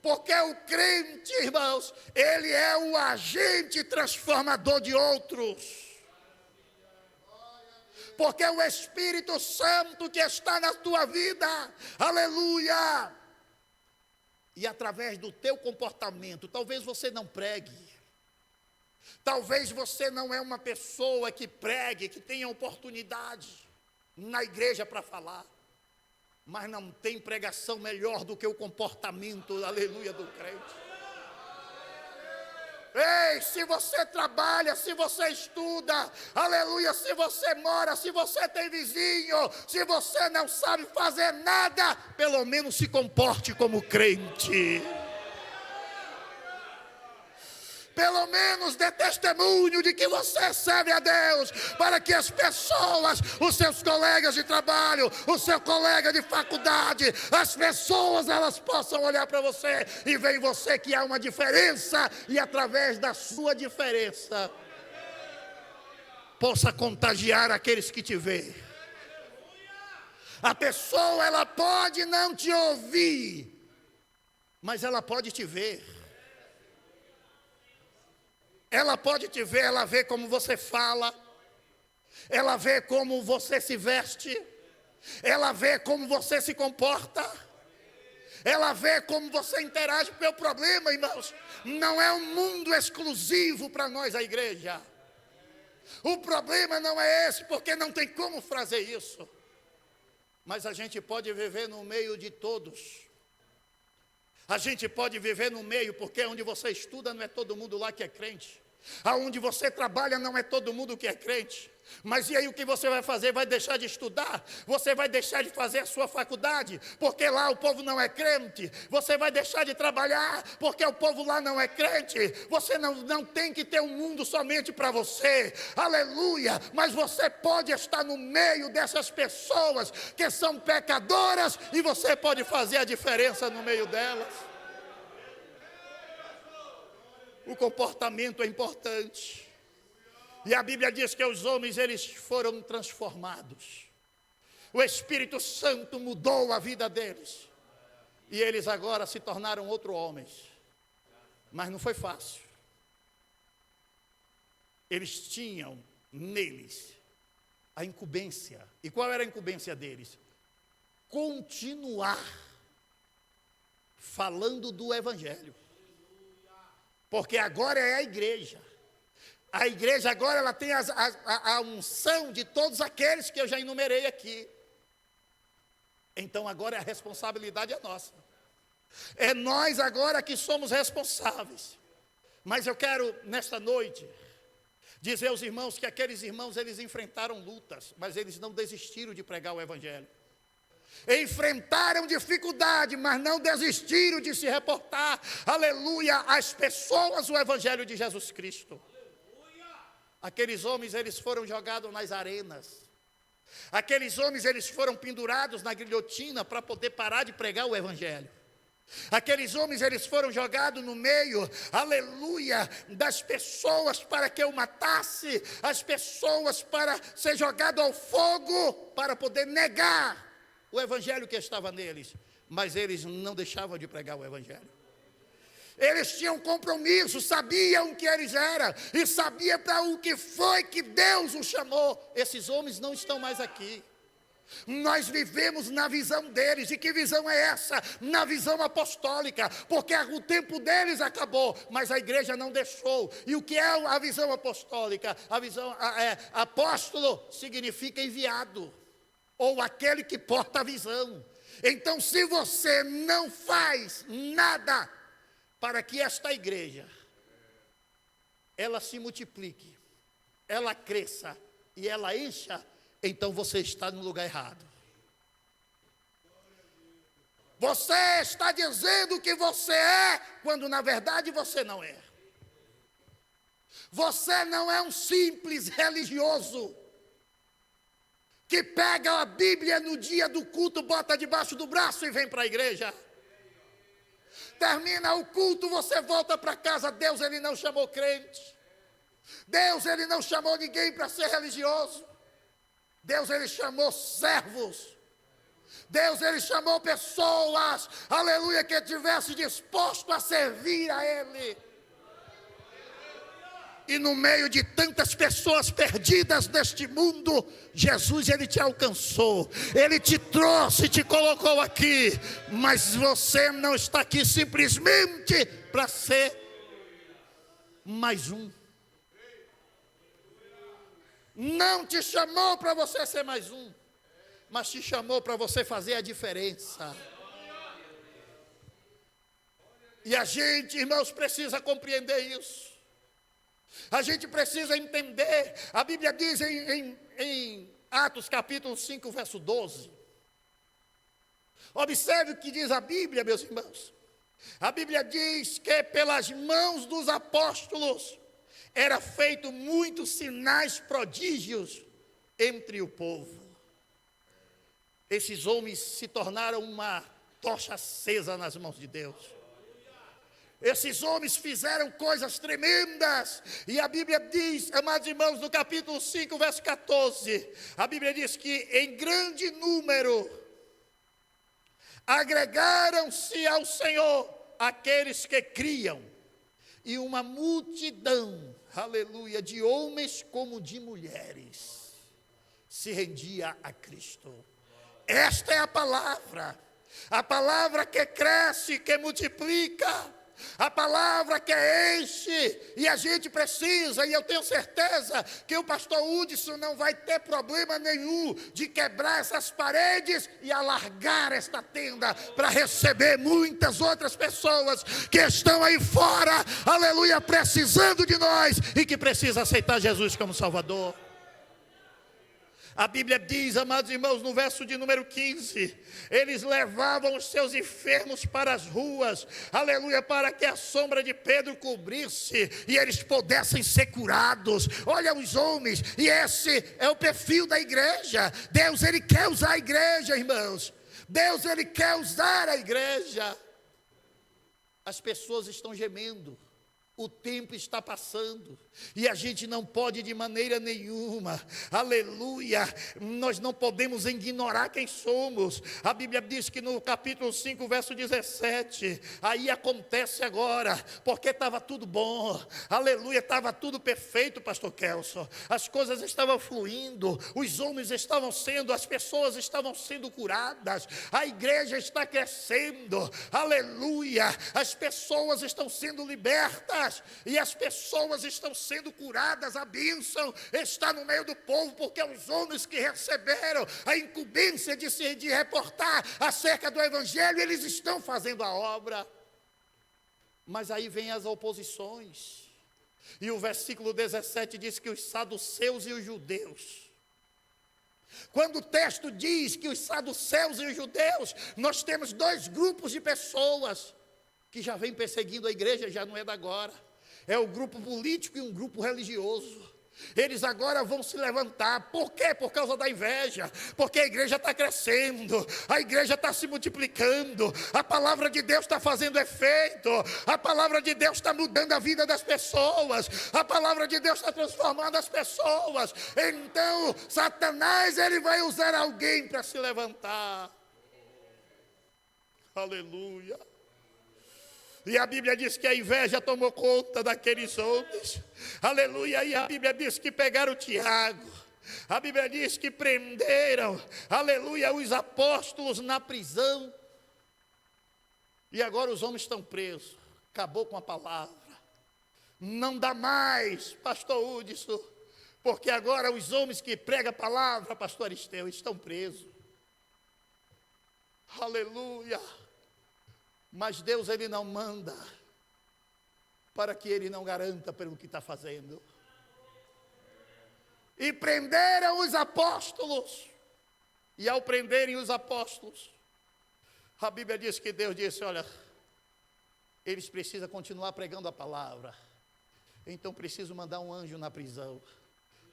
Porque o crente, irmãos, ele é o agente transformador de outros. Porque o Espírito Santo que está na tua vida, aleluia, e através do teu comportamento, talvez você não pregue, talvez você não é uma pessoa que pregue, que tenha oportunidade na igreja para falar, mas não tem pregação melhor do que o comportamento, aleluia, do crente. Ei, se você trabalha, se você estuda, aleluia, se você mora, se você tem vizinho, se você não sabe fazer nada, pelo menos se comporte como crente. Pelo menos dê testemunho de que você serve a Deus, para que as pessoas, os seus colegas de trabalho, o seu colega de faculdade, as pessoas, elas possam olhar para você e ver em você que há uma diferença, e através da sua diferença, possa contagiar aqueles que te veem. A pessoa, ela pode não te ouvir, mas ela pode te ver. Ela pode te ver, ela vê como você fala, ela vê como você se veste, ela vê como você se comporta, ela vê como você interage. Porque o problema, irmãos, não é um mundo exclusivo para nós, a igreja. O problema não é esse, porque não tem como fazer isso. Mas a gente pode viver no meio de todos. A gente pode viver no meio, porque onde você estuda não é todo mundo lá que é crente. Aonde você trabalha não é todo mundo que é crente. Mas e aí o que você vai fazer? Vai deixar de estudar? Você vai deixar de fazer a sua faculdade? Porque lá o povo não é crente? Você vai deixar de trabalhar? Porque o povo lá não é crente? Você não tem que ter um mundo somente para você. Aleluia! Mas você pode estar no meio dessas pessoas que são pecadoras e você pode fazer a diferença no meio delas. O comportamento é importante. E a Bíblia diz que os homens, eles foram transformados. O Espírito Santo mudou a vida deles. E eles agora se tornaram outros homens. Mas não foi fácil. Eles tinham neles a incumbência. E qual era a incumbência deles? Continuar falando do Evangelho. Porque agora é a igreja. A igreja agora ela tem a unção de todos aqueles que eu já enumerei aqui. Então agora a responsabilidade é nossa. É nós agora que somos responsáveis. Mas eu quero nesta noite dizer aos irmãos que aqueles irmãos eles enfrentaram lutas, mas eles não desistiram de pregar o Evangelho. Enfrentaram dificuldade, mas não desistiram de se reportar, aleluia, às pessoas o Evangelho de Jesus Cristo. Aqueles homens, eles foram jogados nas arenas. Aqueles homens, eles foram pendurados na guilhotina para poder parar de pregar o Evangelho. Aqueles homens, eles foram jogados no meio, aleluia, das pessoas para que eu matasse, as pessoas para ser jogado ao fogo, para poder negar o Evangelho que estava neles. Mas eles não deixavam de pregar o Evangelho. Eles tinham compromisso, sabiam o que eles eram e sabiam para o que foi que Deus os chamou. Esses homens não estão mais aqui. Nós vivemos na visão deles. E que visão é essa? Na visão apostólica. Porque o tempo deles acabou, mas a igreja não deixou. E o que é a visão apostólica? A visão apóstolo significa enviado, ou aquele que porta a visão. Então, se você não faz nada para que esta igreja ela se multiplique, ela cresça e ela encha, então você está no lugar errado. Você está dizendo que você é, quando na verdade você não é. Você não é um simples religioso que pega a Bíblia no dia do culto, bota debaixo do braço e vem para a igreja. Termina o culto, você volta para casa. Deus, ele não chamou crente. Deus, ele não chamou ninguém para ser religioso. Deus, ele chamou servos. Deus, ele chamou pessoas, aleluia, que estivessem dispostos a servir a ele. E no meio de tantas pessoas perdidas neste mundo, Jesus, ele te alcançou, ele te trouxe, te colocou aqui, mas você não está aqui simplesmente para ser mais um. Não te chamou para você ser mais um, mas te chamou para você fazer a diferença. E a gente, irmãos, precisa compreender isso. A gente precisa entender. A Bíblia diz em Atos capítulo 5, verso 12. Observe o que diz a Bíblia, meus irmãos. A Bíblia diz que pelas mãos dos apóstolos era feito muitos sinais, prodígios entre o povo. Esses homens se tornaram uma tocha acesa nas mãos de Deus. Esses homens fizeram coisas tremendas. E a Bíblia diz, amados irmãos, no capítulo 5, verso 14, a Bíblia diz que em grande número agregaram-se ao Senhor aqueles que criam, e uma multidão, aleluia, de homens como de mulheres se rendia a Cristo. Esta é a palavra que cresce, que multiplica. A palavra que enche, e a gente precisa, e eu tenho certeza que o pastor Hudson não vai ter problema nenhum de quebrar essas paredes e alargar esta tenda para receber muitas outras pessoas que estão aí fora, aleluia, precisando de nós e que precisam aceitar Jesus como Salvador. A Bíblia diz, amados irmãos, no verso de número 15, eles levavam os seus enfermos para as ruas, aleluia, para que a sombra de Pedro cobrisse e eles pudessem ser curados. Olha os homens, e esse é o perfil da igreja. Deus, Ele quer usar a igreja, irmãos. Deus, Ele quer usar a igreja. As pessoas estão gemendo. O tempo está passando e a gente não pode de maneira nenhuma, aleluia, nós não podemos ignorar quem somos. A Bíblia diz que no capítulo 5, verso 17, aí acontece agora, porque estava tudo bom, aleluia, estava tudo perfeito, pastor Kelson, as coisas estavam fluindo, os homens estavam sendo, as pessoas estavam sendo curadas, a igreja está crescendo, aleluia, as pessoas estão sendo libertas, e as pessoas estão sendo curadas, a bênção está no meio do povo, porque os homens que receberam a incumbência de reportar acerca do evangelho, eles estão fazendo a obra. Mas aí vem as oposições, e o versículo 17 diz que os saduceus e os judeus, quando o texto diz que os saduceus e os judeus, nós temos dois grupos de pessoas que já vem perseguindo a igreja, já não é da agora. É o grupo político e um grupo religioso. Eles agora vão se levantar. Por quê? Por causa da inveja. Porque a igreja está crescendo, a igreja está se multiplicando, a palavra de Deus está fazendo efeito, a palavra de Deus está mudando a vida das pessoas, a palavra de Deus está transformando as pessoas. Então Satanás, ele vai usar alguém para se levantar. Aleluia. E a Bíblia diz que a inveja tomou conta daqueles homens. Aleluia. E a Bíblia diz que pegaram Tiago. A Bíblia diz que prenderam, aleluia, os apóstolos na prisão. E agora os homens estão presos. Acabou com a palavra. Não dá mais, pastor Hudson, porque agora os homens que pregam a palavra, pastor Aristeu, estão presos. Aleluia. Mas Deus, Ele não manda para que Ele não garanta pelo que está fazendo. E prenderam os apóstolos. E ao prenderem os apóstolos, a Bíblia diz que Deus disse, olha, eles precisam continuar pregando a palavra. Então preciso mandar um anjo na prisão.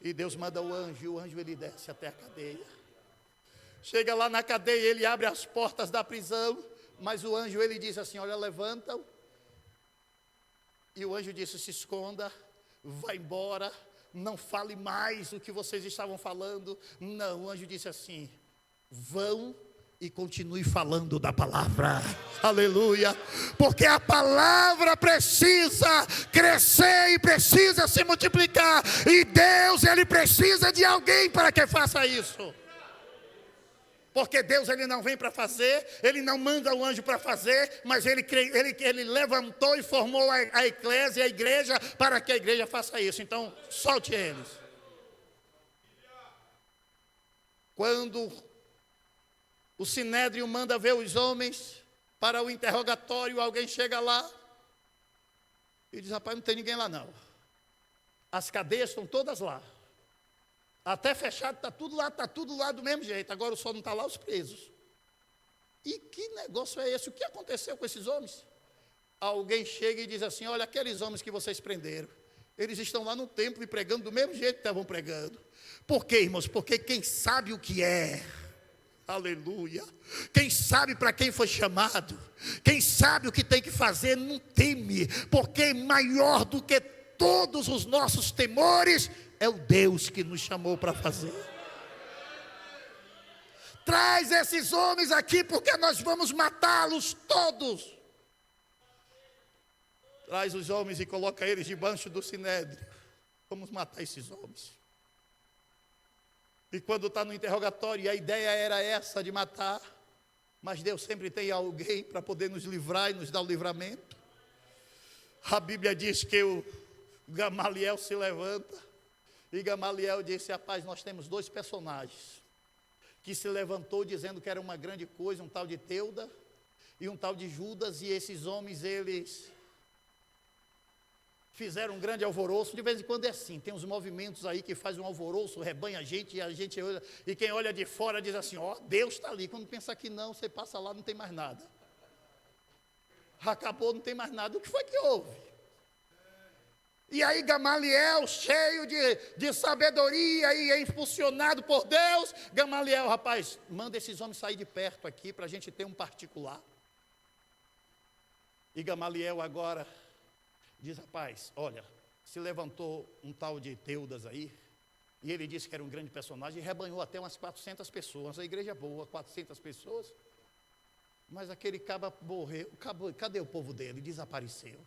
E Deus manda o anjo, e o anjo ele desce até a cadeia. Chega lá na cadeia, ele abre as portas da prisão. Mas o anjo, ele diz assim, olha, levanta-o. E o anjo disse, se esconda, vá embora, não fale mais o que vocês estavam falando. Não, o anjo disse assim, vão e continue falando da palavra. Aleluia. Porque a palavra precisa crescer e precisa se multiplicar. E Deus, Ele precisa de alguém para que faça isso. Porque Deus, Ele não vem para fazer, Ele não manda o anjo para fazer, mas ele levantou e formou a eclésia, a igreja, para que a igreja faça isso. Então, solte eles. Quando o Sinédrio manda ver os homens para o interrogatório, alguém chega lá e diz, rapaz, não tem ninguém lá não. As cadeias estão todas lá. Até fechado, está tudo lá do mesmo jeito. Agora só não está lá os presos. E que negócio é esse? O que aconteceu com esses homens? Alguém chega e diz assim, olha, aqueles homens que vocês prenderam, eles estão lá no templo e pregando do mesmo jeito que estavam pregando. Por quê, irmãos? Porque quem sabe o que é, aleluia, quem sabe para quem foi chamado, quem sabe o que tem que fazer, não teme, porque maior do que todos os nossos temores é o Deus que nos chamou para fazer. Traz esses homens aqui, porque nós vamos matá-los todos. Traz os homens e coloca eles debaixo do sinédrio. Vamos matar esses homens. E quando está no interrogatório, a ideia era essa de matar, mas Deus sempre tem alguém para poder nos livrar e nos dar o livramento. A Bíblia diz que o Gamaliel se levanta, e Gamaliel disse: rapaz, nós temos dois personagens, que se levantou dizendo que era uma grande coisa, um tal de Teuda, e um tal de Judas, e esses homens, eles fizeram um grande alvoroço. De vez em quando é assim, tem uns movimentos aí que faz um alvoroço, rebanha a gente olha, e quem olha de fora diz assim: ó, Deus está ali. Quando pensa que não, você passa lá, não tem mais nada. Acabou, não tem mais nada. O que foi que houve? E aí Gamaliel, cheio de sabedoria e impulsionado por Deus, Gamaliel: rapaz, manda esses homens sair de perto aqui, para a gente ter um particular. E Gamaliel agora diz: rapaz, olha, se levantou um tal de Teudas aí, e ele disse que era um grande personagem, e rebanhou até umas 400 pessoas, a igreja é boa, 400 pessoas, mas aquele caba morreu, cadê o povo dele? Desapareceu.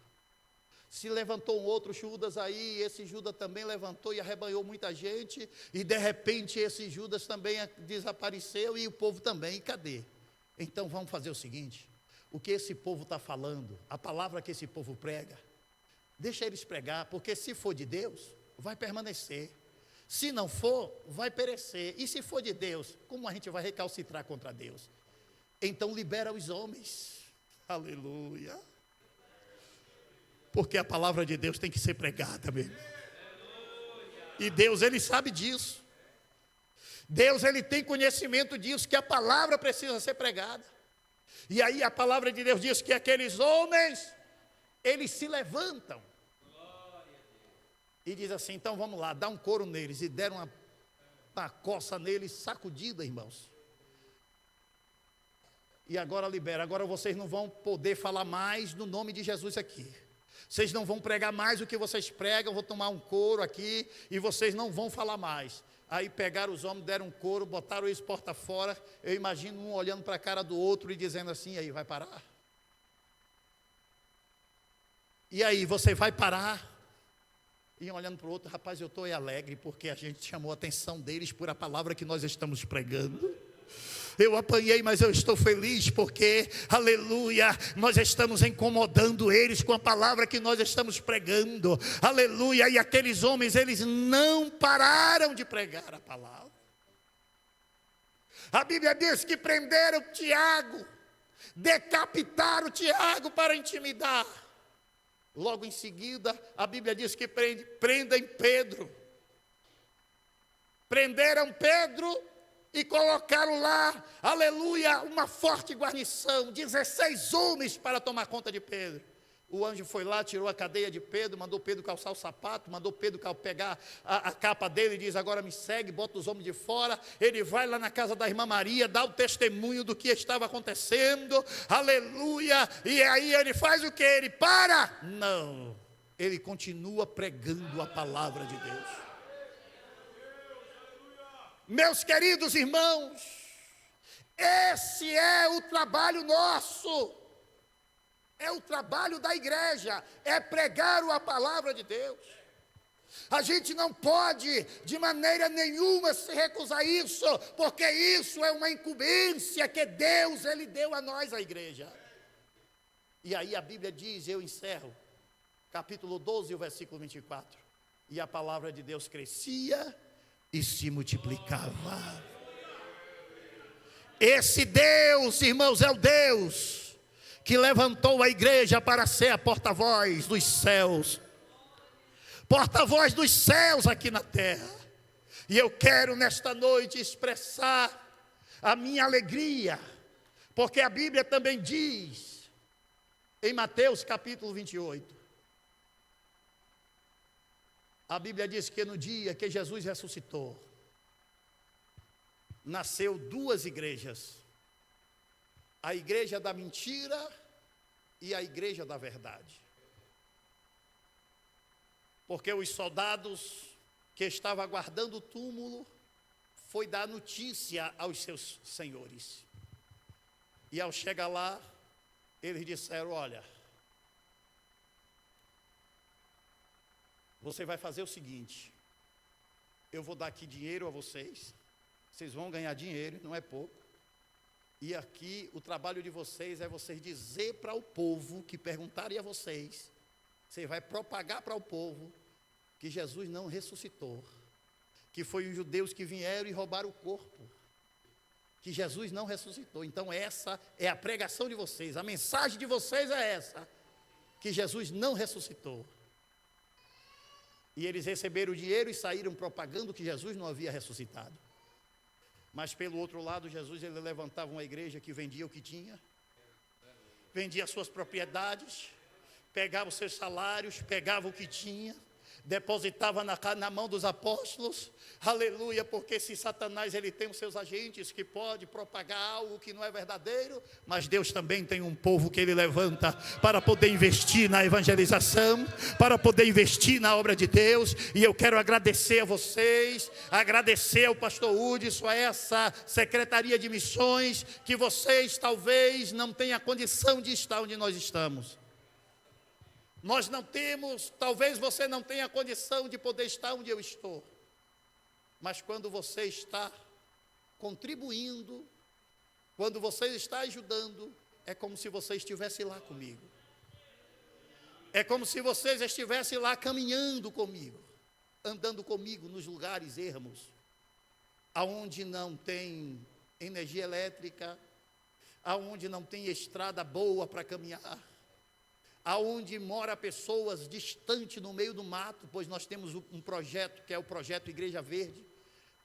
Se levantou um outro Judas aí, esse Judas também levantou e arrebanhou muita gente, e de repente esse Judas também desapareceu, e o povo também, e cadê? Então vamos fazer o seguinte: o que esse povo está falando, a palavra que esse povo prega, deixa eles pregar, porque se for de Deus, vai permanecer. Se não for, vai perecer. E se for de Deus, como a gente vai recalcitrar contra Deus? Então libera os homens. Aleluia. Porque a palavra de Deus tem que ser pregada, meu irmão. E Deus, Ele sabe disso. Deus, Ele tem conhecimento disso, que a palavra precisa ser pregada. E aí a palavra de Deus diz que aqueles homens, eles se levantam e diz assim: então vamos lá, dá um couro neles. E deram uma coça neles, sacudida, irmãos. E agora libera, agora vocês não vão poder falar mais no nome de Jesus aqui. Vocês não vão pregar mais o que vocês pregam, vou tomar um couro aqui e vocês não vão falar mais. Aí pegaram os homens, deram um couro, botaram eles porta fora. Eu imagino um olhando para a cara do outro e dizendo assim: e aí, vai parar? E aí, você vai parar? E um olhando para o outro: rapaz, eu estou alegre porque a gente chamou a atenção deles por a palavra que nós estamos pregando. Eu apanhei, mas eu estou feliz porque, aleluia, nós estamos incomodando eles com a palavra que nós estamos pregando, aleluia. E aqueles homens, eles não pararam de pregar a palavra. A Bíblia diz que prenderam Tiago, decapitaram Tiago para intimidar. Logo em seguida, a Bíblia diz que prendem Pedro. Prenderam Pedro e colocaram lá, aleluia, uma forte guarnição, 16 homens para tomar conta de Pedro. O anjo foi lá, tirou a cadeia de Pedro, mandou Pedro calçar o sapato, mandou Pedro pegar a capa dele e diz: agora me segue, bota os homens de fora. Ele vai lá na casa da irmã Maria, dá o testemunho do que estava acontecendo, aleluia. E aí ele faz o que? Ele para? Não, ele continua pregando a palavra de Deus. Meus queridos irmãos, esse é o trabalho nosso, é o trabalho da igreja, é pregar a palavra de Deus. A gente não pode de maneira nenhuma se recusar isso, porque isso é uma incumbência que Deus, Ele deu a nós, a igreja. E aí a Bíblia diz, eu encerro, capítulo 12, o versículo 24, e a palavra de Deus crescia e se multiplicava. Esse Deus, irmãos, é o Deus que levantou a igreja para ser a porta-voz dos céus, porta-voz dos céus aqui na terra. E eu quero nesta noite expressar a minha alegria, porque a Bíblia também diz, em Mateus capítulo 28, a Bíblia diz que no dia que Jesus ressuscitou, nasceu duas igrejas, a igreja da mentira e a igreja da verdade. Porque os soldados que estavam aguardando o túmulo foi dar notícia aos seus senhores. E ao chegar lá, eles disseram: olha, você vai fazer o seguinte, eu vou dar aqui dinheiro a vocês, vocês vão ganhar dinheiro, não é pouco, e aqui o trabalho de vocês é vocês dizer para o povo que perguntarem a vocês Você vai propagar para o povo que Jesus não ressuscitou, que foi os judeus que vieram e roubaram o corpo, que Jesus não ressuscitou. Então essa é a pregação de vocês, a mensagem de vocês é essa, que Jesus não ressuscitou. E eles receberam o dinheiro e saíram propagando que Jesus não havia ressuscitado. Mas pelo outro lado, Jesus, ele levantava uma igreja que vendia o que tinha, vendia as suas propriedades, pegava os seus salários, pegava o que tinha, depositava na mão dos apóstolos, aleluia, porque se Satanás ele tem os seus agentes que pode propagar algo que não é verdadeiro, mas Deus também tem um povo que ele levanta para poder investir na evangelização, para poder investir na obra de Deus. E eu quero agradecer a vocês, agradecer ao pastor Hudson, a essa secretaria de missões, que vocês talvez não tenham condição de estar onde nós estamos. Nós não temos, talvez você não tenha condição de poder estar onde eu estou, mas quando você está contribuindo, quando você está ajudando, é como se você estivesse lá comigo, é como se vocês estivessem lá caminhando comigo, andando comigo nos lugares ermos, aonde não tem energia elétrica, aonde não tem estrada boa para caminhar, aonde mora pessoas distantes no meio do mato, pois nós temos um projeto, que é o projeto Igreja Verde,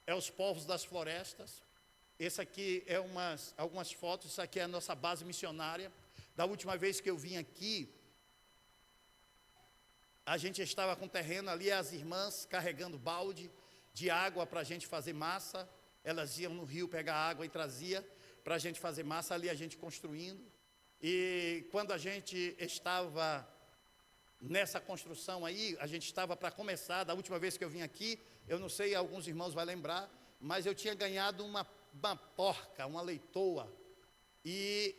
é os povos das florestas. Esse aqui é algumas fotos, isso aqui é a nossa base missionária. Da última vez que eu vim aqui, a gente estava com terreno ali, as irmãs carregando balde de água para a gente fazer massa, elas iam no rio pegar água e trazia para a gente fazer massa, ali a gente construindo. E quando a gente estava nessa construção aí, a gente estava para começar, da última vez que eu vim aqui, eu não sei, alguns irmãos vão lembrar, mas eu tinha ganhado uma porca, uma leitoa, e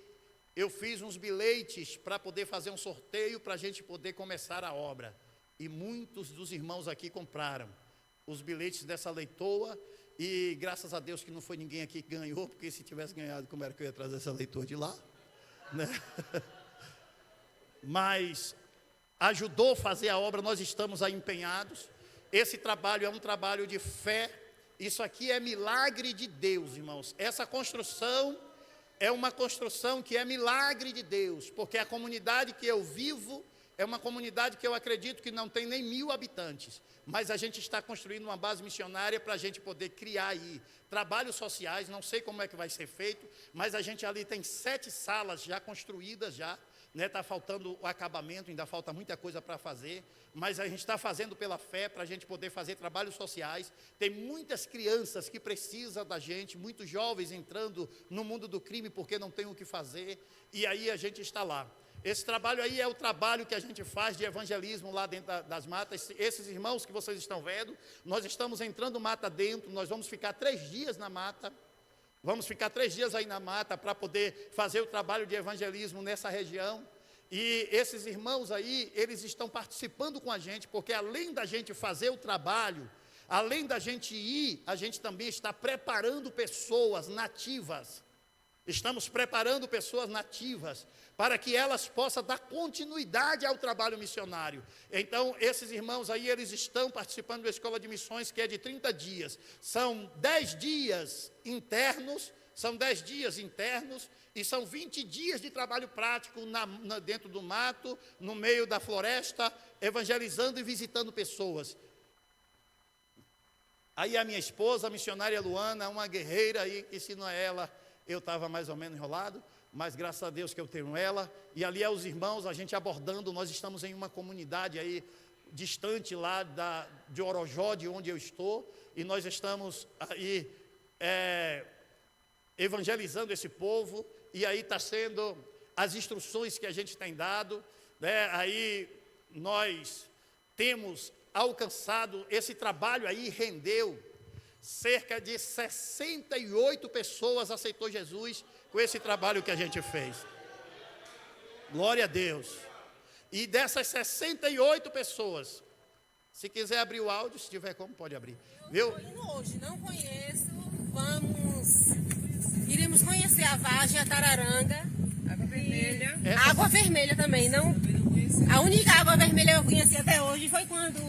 eu fiz uns bilhetes para poder fazer um sorteio, para a gente poder começar a obra, e muitos dos irmãos aqui compraram os bilhetes dessa leitoa, e graças a Deus que não foi ninguém aqui que ganhou, porque se tivesse ganhado, como era que eu ia trazer essa leitoa de lá? Né? Mas ajudou a fazer a obra, nós estamos aí empenhados. Esse trabalho é um trabalho de fé. Isso aqui é milagre de Deus, irmãos. Essa construção é uma construção que é milagre de Deus, porque a comunidade que eu vivo é uma comunidade que eu acredito que não tem nem 1000 habitantes, mas a gente está construindo uma base missionária para a gente poder criar aí trabalhos sociais. Não sei como é que vai ser feito, mas a gente ali tem 7 salas já construídas já, né? Está faltando o acabamento, ainda falta muita coisa para fazer, mas a gente está fazendo pela fé para a gente poder fazer trabalhos sociais. Tem muitas crianças que precisam da gente, muitos jovens entrando no mundo do crime porque não tem o que fazer, e aí a gente está lá. Esse trabalho aí é o trabalho que a gente faz de evangelismo lá dentro das matas. Esses irmãos que vocês estão vendo, nós estamos entrando mata dentro, nós vamos ficar 3 dias na mata, vamos ficar 3 dias aí na mata para poder fazer o trabalho de evangelismo nessa região. E esses irmãos aí, eles estão participando com a gente, porque além da gente fazer o trabalho, além da gente ir, a gente também está preparando pessoas nativas. Estamos preparando pessoas nativas para que elas possam dar continuidade ao trabalho missionário. Então, esses irmãos aí, eles estão participando da escola de missões, que é de 30 dias. São 10 dias internos, e são 20 dias de trabalho prático dentro do mato, no meio da floresta, evangelizando e visitando pessoas. Aí a minha esposa, a missionária Luana, uma guerreira aí, que se não é ela, eu estava mais ou menos enrolado, mas graças a Deus que eu tenho ela, e ali é os irmãos, a gente abordando. Nós estamos em uma comunidade aí, distante lá de Orojó, de onde eu estou, e nós estamos aí evangelizando esse povo, e aí está sendo as instruções que a gente tem dado, né? Aí nós temos alcançado, esse trabalho aí rendeu, cerca de 68 pessoas aceitou Jesus com esse trabalho que a gente fez. Glória a Deus. E dessas 68 pessoas, se quiser abrir o áudio, se tiver como, pode abrir. Viu?
Hoje não conheço, iremos conhecer a Vargem, a Tararanga, Água Vermelha. Água Vermelha também, não A única água vermelha que eu conheci até hoje foi quando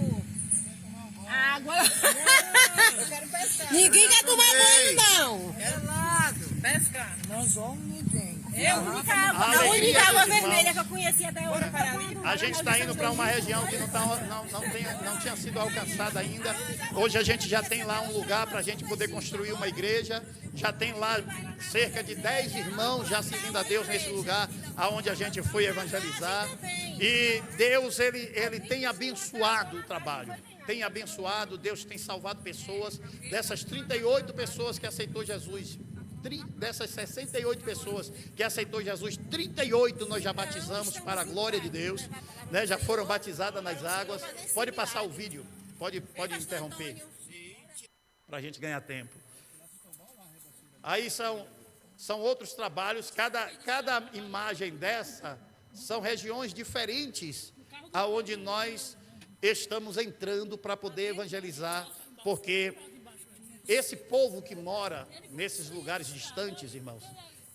a água... Eu quero pescar. Ninguém quer tomar banho, não.
Quero lado, pescar. Nós vamos ninguém.
A única água vermelha que eu conheci até hoje foi quando...
A gente está indo para uma região que não tinha sido alcançada ainda. Hoje a gente já tem lá um lugar para a gente poder construir uma igreja. Já tem lá cerca de 10 irmãos já servindo a Deus nesse lugar aonde a gente foi evangelizar. E Deus, ele tem abençoado o trabalho. Tem abençoado, Deus tem salvado pessoas. Dessas 38 pessoas que aceitou Jesus, dessas 68 pessoas que aceitou Jesus, 38 nós já batizamos para a glória de Deus, né? Já foram batizadas nas águas. Pode passar o vídeo, pode interromper, para a gente ganhar tempo. Aí são outros trabalhos, cada imagem dessa são regiões diferentes aonde nós estamos entrando para poder evangelizar, porque esse povo que mora nesses lugares distantes, irmãos,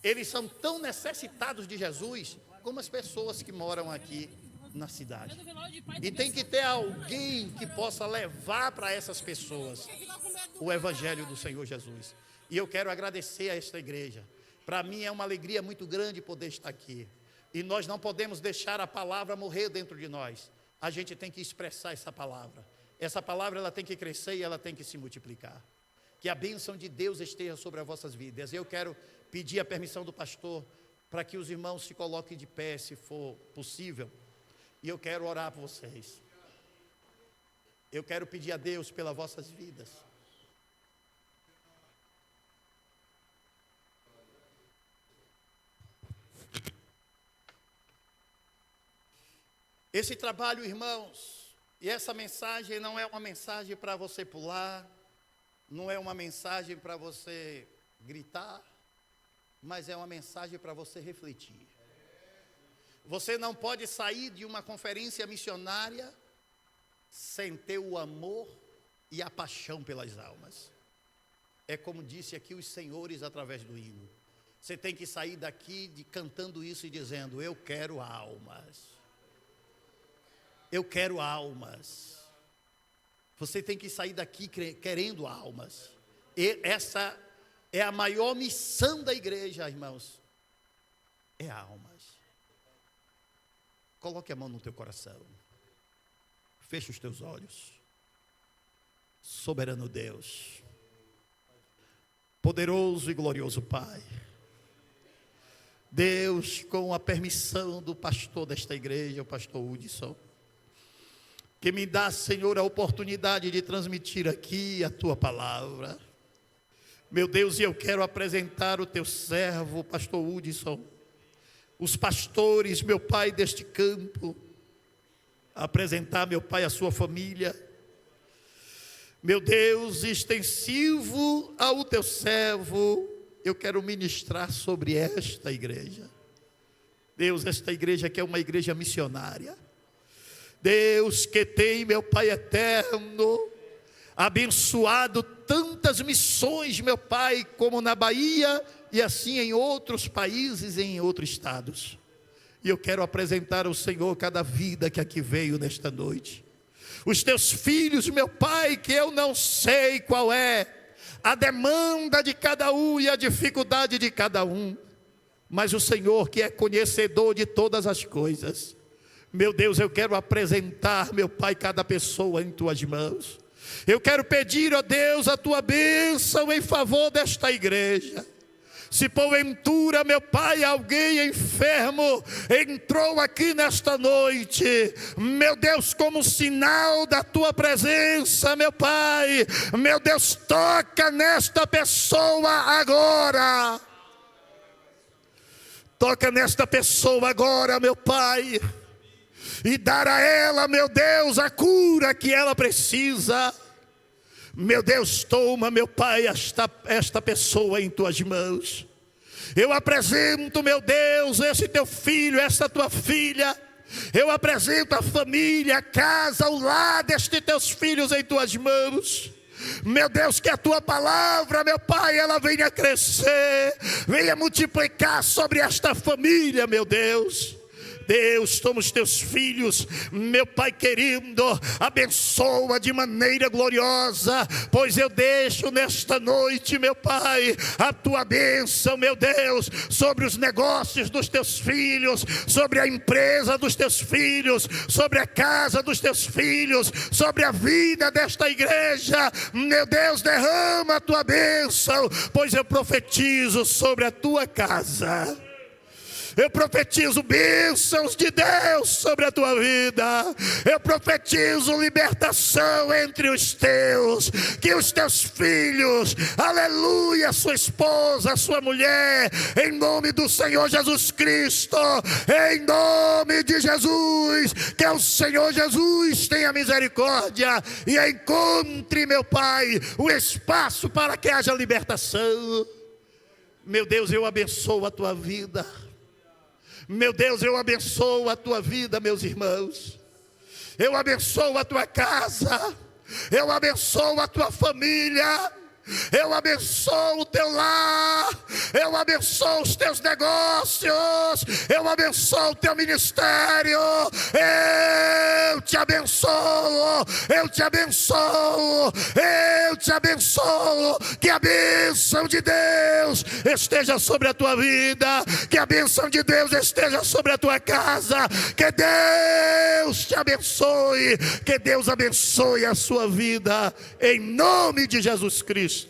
eles são tão necessitados de Jesus como as pessoas que moram aqui na cidade. E tem que ter alguém que possa levar para essas pessoas o evangelho do Senhor Jesus. E eu quero agradecer a esta igreja. Para mim é uma alegria muito grande poder estar aqui. E nós não podemos deixar a palavra morrer dentro de nós. A gente tem que expressar essa palavra. Essa palavra ela tem que crescer e ela tem que se multiplicar. Que a bênção de Deus esteja sobre as vossas vidas. Eu quero pedir a permissão do pastor para que os irmãos se coloquem de pé, se for possível. E eu quero orar por vocês. Eu quero pedir a Deus pelas vossas vidas. Esse trabalho, irmãos, e essa mensagem não é uma mensagem para você pular, não é uma mensagem para você gritar, mas é uma mensagem para você refletir. Você não pode sair de uma conferência missionária sem ter o amor e a paixão pelas almas. É como disse aqui os senhores através do hino. Você tem que sair daqui cantando isso e dizendo: eu quero almas. Eu quero almas. Você tem que sair daqui querendo almas. E essa é a maior missão da igreja, irmãos. É almas. Coloque a mão no teu coração. Feche os teus olhos. Soberano Deus, poderoso e glorioso Pai, Deus, com a permissão do pastor desta igreja, o pastor Hudson, que me dá, Senhor, a oportunidade de transmitir aqui a Tua palavra. Meu Deus, e eu quero apresentar o Teu servo, pastor Hudson, os pastores, meu Pai, deste campo, apresentar, meu Pai, a sua família. Meu Deus, extensivo ao Teu servo, eu quero ministrar sobre esta igreja. Deus, esta igreja que é uma igreja missionária. Deus, que tem, meu Pai eterno, abençoado tantas missões, meu Pai, como na Bahia e assim em outros países e em outros estados. E eu quero apresentar ao Senhor cada vida que aqui veio nesta noite. Os teus filhos, meu Pai, que eu não sei qual é a demanda de cada um e a dificuldade de cada um, mas o Senhor que é conhecedor de todas as coisas. Meu Deus, eu quero apresentar, meu Pai, cada pessoa em Tuas mãos. Eu quero pedir, ó Deus, a Tua bênção em favor desta igreja. Se porventura, meu Pai, alguém enfermo entrou aqui nesta noite, meu Deus, como sinal da Tua presença, meu Pai, meu Deus, toca nesta pessoa agora. Toca nesta pessoa agora, meu Pai, e dar a ela, meu Deus, a cura que ela precisa. Meu Deus, toma, meu Pai, esta pessoa em Tuas mãos. Eu apresento, meu Deus, esse Teu filho, essa Tua filha. Eu apresento a família, a casa, o lar destes Teus filhos em Tuas mãos. Meu Deus, que a Tua palavra, meu Pai, ela venha crescer, venha multiplicar sobre esta família, meu Deus. Deus, somos teus filhos, meu Pai querido, abençoa de maneira gloriosa, pois eu deixo nesta noite, meu Pai, a tua bênção, meu Deus, sobre os negócios dos teus filhos, sobre a empresa dos teus filhos, sobre a casa dos teus filhos, sobre a vida desta igreja. Meu Deus, derrama a tua bênção, pois eu profetizo sobre a tua casa. Eu profetizo bênçãos de Deus sobre a tua vida. Eu profetizo libertação entre os teus. Que os teus filhos, aleluia, sua esposa, sua mulher, em nome do Senhor Jesus Cristo, em nome de Jesus, que o Senhor Jesus tenha misericórdia e encontre, meu Pai, o espaço para que haja libertação. Meu Deus, eu abençoo a tua vida. Meu Deus, eu abençoo a tua vida, meus irmãos. Eu abençoo a tua casa. Eu abençoo a tua família. Eu abençoo o teu lar. Eu abençoo os teus negócios. Eu abençoo o teu ministério. Eu te abençoo. Eu te abençoo. Eu te abençoo. Que a bênção de Deus esteja sobre a tua vida. Que a bênção de Deus esteja sobre a tua casa. Que Deus te abençoe. Que Deus abençoe a sua vida. Em nome de Jesus Cristo.